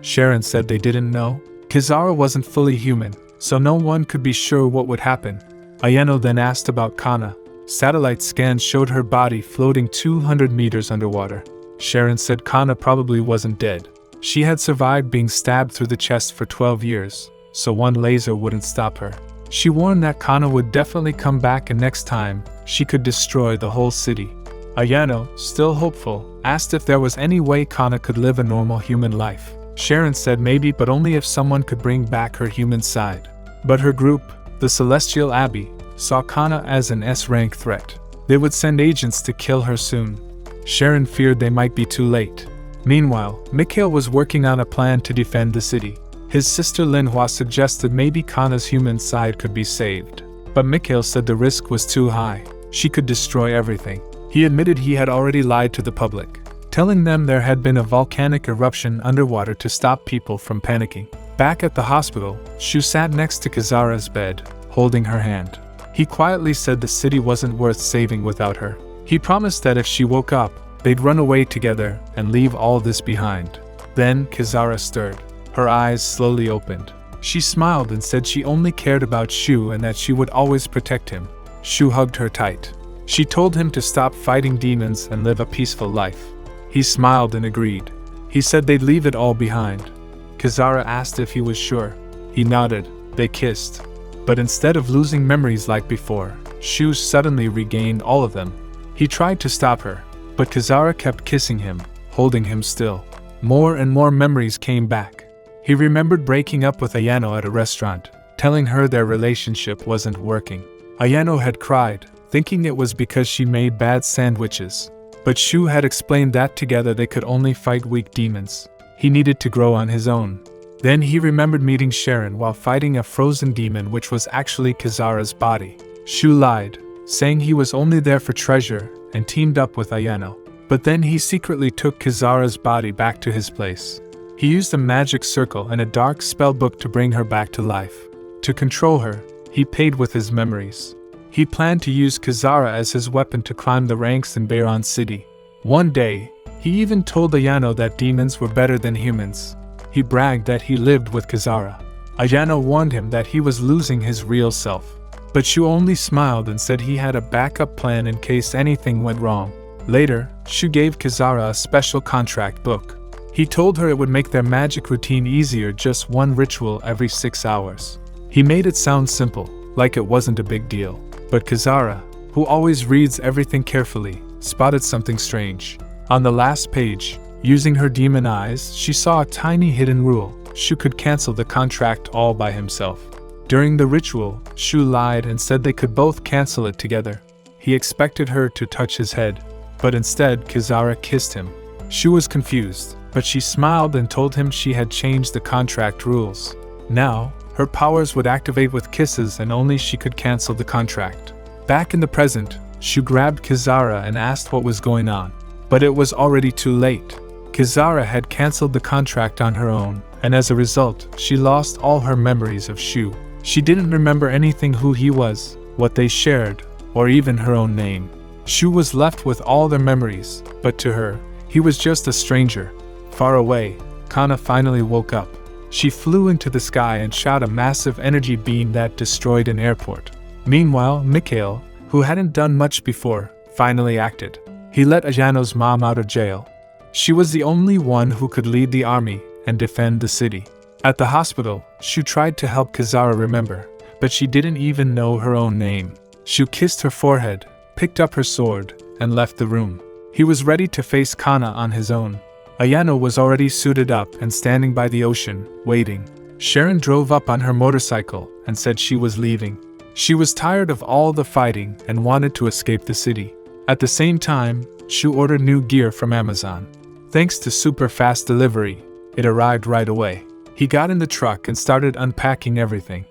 Sharon said they didn't know. Kisara wasn't fully human, so no one could be sure what would happen. Ayano then asked about Kana. Satellite scans showed her body floating 200 meters underwater. Sharon said Kana probably wasn't dead. She had survived being stabbed through the chest for 12 years, so one laser wouldn't stop her. She warned that Kana would definitely come back and next time, she could destroy the whole city. Ayano, still hopeful, asked if there was any way Kana could live a normal human life. Sharon said maybe, but only if someone could bring back her human side. But her group, the Celestial Abbey, saw Kana as an S-rank threat. They would send agents to kill her soon. Sharon feared they might be too late. Meanwhile, Mikhail was working on a plan to defend the city. His sister Linhua suggested maybe Kana's human side could be saved, but Mikhail said the risk was too high. She could destroy everything. He admitted he had already lied to the public, telling them there had been a volcanic eruption underwater to stop people from panicking. Back at the hospital, Shu sat next to Kisara's bed, holding her hand. He quietly said the city wasn't worth saving without her. He promised that if she woke up, they'd run away together and leave all this behind. Then Kisara stirred. Her eyes slowly opened. She smiled and said she only cared about Shu and that she would always protect him. Shu hugged her tight. She told him to stop fighting demons and live a peaceful life. He smiled and agreed. He said they'd leave it all behind. Kisara asked if he was sure. He nodded. They kissed. But instead of losing memories like before, Shu suddenly regained all of them. He tried to stop her, but Kisara kept kissing him, holding him still. More and more memories came back. He remembered breaking up with Ayano at a restaurant, telling her their relationship wasn't working. Ayano had cried, thinking it was because she made bad sandwiches. But Shu had explained that together they could only fight weak demons. He needed to grow on his own. Then he remembered meeting Sharon while fighting a frozen demon which was actually Kisara's body. Shu lied, saying he was only there for treasure and teamed up with Ayano. But then he secretly took Kisara's body back to his place. He used a magic circle and a dark spell book to bring her back to life. To control her, he paid with his memories. He planned to use Kisara as his weapon to climb the ranks in Bayron City. One day, he even told Ayano that demons were better than humans. He bragged that he lived with Kisara. Ayano warned him that he was losing his real self. But Shu only smiled and said he had a backup plan in case anything went wrong. Later, Shu gave Kisara a special contract book. He told her it would make their magic routine easier, just one ritual every 6 hours. He made it sound simple, like it wasn't a big deal. But Kisara, who always reads everything carefully, spotted something strange. On the last page, using her demon eyes, she saw a tiny hidden rule. Shu could cancel the contract all by himself. During the ritual, Shu lied and said they could both cancel it together. He expected her to touch his head, but instead Kisara kissed him. Shu was confused, but she smiled and told him she had changed the contract rules. Now, her powers would activate with kisses and only she could cancel the contract. Back in the present, Shu grabbed Kisara and asked what was going on. But it was already too late. Kisara had cancelled the contract on her own, and as a result, she lost all her memories of Shu. She didn't remember anything, who he was, what they shared, or even her own name. Shu was left with all their memories, but to her, he was just a stranger. Far away, Kana finally woke up. She flew into the sky and shot a massive energy beam that destroyed an airport. Meanwhile, Mikhail, who hadn't done much before, finally acted. He let Ayano's mom out of jail. She was the only one who could lead the army and defend the city. At the hospital, Shu tried to help Kisara remember, but she didn't even know her own name. Shu kissed her forehead, picked up her sword, and left the room. He was ready to face Kana on his own. Ayano was already suited up and standing by the ocean, waiting. Sharon drove up on her motorcycle and said she was leaving. She was tired of all the fighting and wanted to escape the city. At the same time, Shu ordered new gear from Amazon. Thanks to super fast delivery, it arrived right away. He got in the truck and started unpacking everything.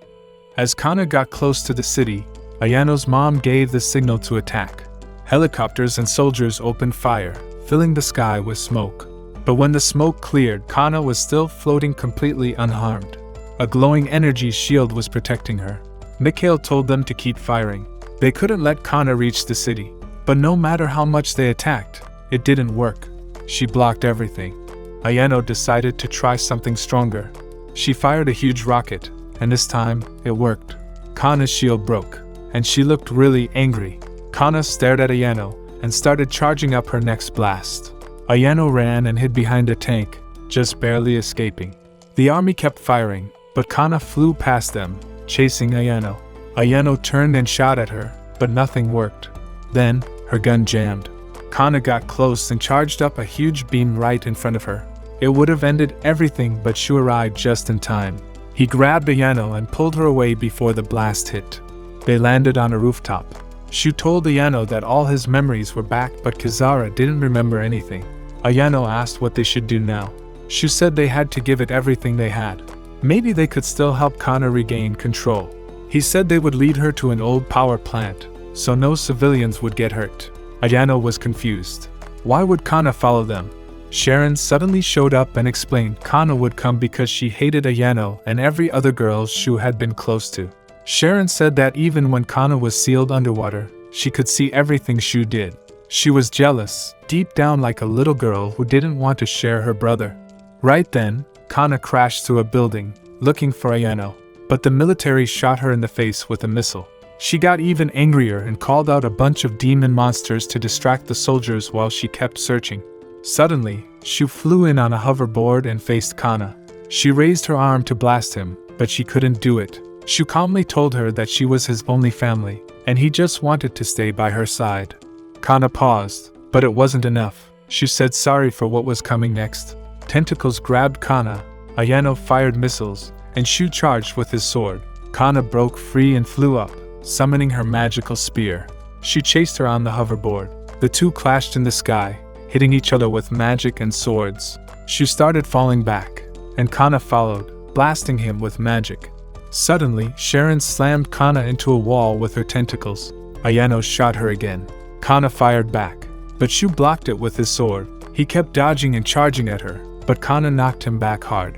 As Kana got close to the city, Ayano's mom gave the signal to attack. Helicopters and soldiers opened fire, filling the sky with smoke. But when the smoke cleared, Kana was still floating completely unharmed. A glowing energy shield was protecting her. Mikhail told them to keep firing. They couldn't let Kana reach the city. But no matter how much they attacked, it didn't work. She blocked everything. Ayano decided to try something stronger. She fired a huge rocket, and this time, it worked. Kana's shield broke, and she looked really angry. Kana stared at Ayano and started charging up her next blast. Ayano ran and hid behind a tank, just barely escaping. The army kept firing, but Kana flew past them, chasing Ayano. Ayano turned and shot at her, but nothing worked. Then, her gun jammed. Kana got close and charged up a huge beam right in front of her. It would have ended everything, but Shu arrived just in time. He grabbed Ayano and pulled her away before the blast hit. They landed on a rooftop. Shu told Ayano that all his memories were back, but Kisara didn't remember anything. Ayano asked what they should do now. Shu said they had to give it everything they had. Maybe they could still help Kana regain control. He said they would lead her to an old power plant, so no civilians would get hurt. Ayano was confused. Why would Kana follow them? Sharon suddenly showed up and explained Kana would come because she hated Ayano and every other girl Shu had been close to. Sharon said that even when Kana was sealed underwater, she could see everything Shu did. She was jealous, deep down like a little girl who didn't want to share her brother. Right then, Kana crashed through a building, looking for Ayano, but the military shot her in the face with a missile. She got even angrier and called out a bunch of demon monsters to distract the soldiers while she kept searching. Suddenly, Shu flew in on a hoverboard and faced Kana. She raised her arm to blast him, but she couldn't do it. Shu calmly told her that she was his only family, and he just wanted to stay by her side. Kana paused, but it wasn't enough. Shu said sorry for what was coming next. Tentacles grabbed Kana, Ayano fired missiles, and Shu charged with his sword. Kana broke free and flew up, summoning her magical spear. She chased her on the hoverboard. The two clashed in the sky, hitting each other with magic and swords. Shu started falling back, and Kana followed, blasting him with magic. Suddenly, Sharon slammed Kana into a wall with her tentacles. Ayano shot her again. Kana fired back, but Shu blocked it with his sword. He kept dodging and charging at her, but Kana knocked him back hard.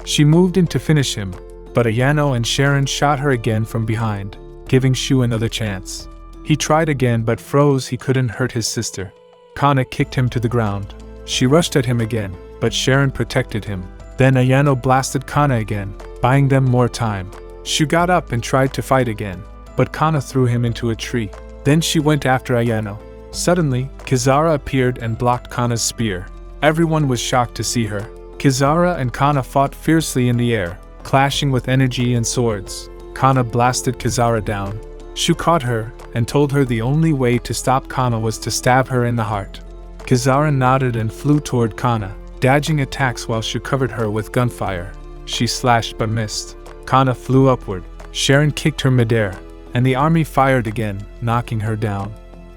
She moved in to finish him, but Ayano and Sharon shot her again from behind, giving Shu another chance. He tried again but froze. He couldn't hurt his sister. Kana kicked him to the ground. She rushed at him again, but Sharon protected him. Then Ayano blasted Kana again, buying them more time. Shu got up and tried to fight again, but Kana threw him into a tree. Then she went after Ayano. Suddenly, Kisara appeared and blocked Kana's spear. Everyone was shocked to see her. Kisara and Kana fought fiercely in the air, clashing with energy and swords. Kana blasted Kisara down. Shu caught her and told her the only way to stop Kana was to stab her in the heart. Kisara nodded and flew toward Kana, dodging attacks while Shu covered her with gunfire. She slashed but missed. Kana flew upward. Sharon kicked her midair, and the army fired again, knocking her down.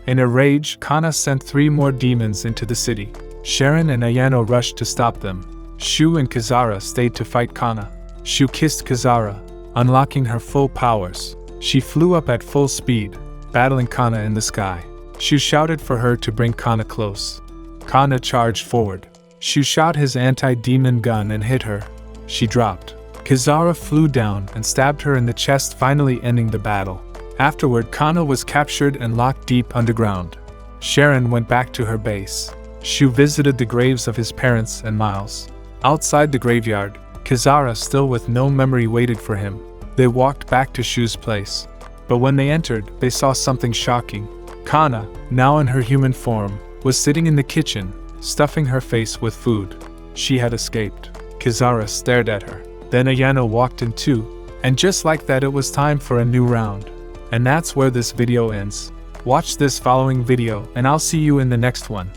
In a rage, Kana sent 3 more demons into the city. Sharon and Ayano rushed to stop them. Shu and Kisara stayed to fight Kana. Shu kissed Kisara, unlocking her full powers. She flew up at full speed, battling Kana in the sky. Shu shouted for her to bring Kana close. Kana charged forward. Shu shot his anti-demon gun and hit her. She dropped. Kisara flew down and stabbed her in the chest, finally ending the battle. Afterward, Kana was captured and locked deep underground. Sharon went back to her base. Shu visited the graves of his parents and Miles. Outside the graveyard, Kisara, still with no memory, waited for him. They walked back to Shu's place. But when they entered, they saw something shocking. Kana, now in her human form, was sitting in the kitchen, stuffing her face with food. She had escaped. Kisara stared at her. Then Ayano walked in too, and just like that it was time for a new round. And that's where this video ends. Watch this following video and I'll see you in the next one.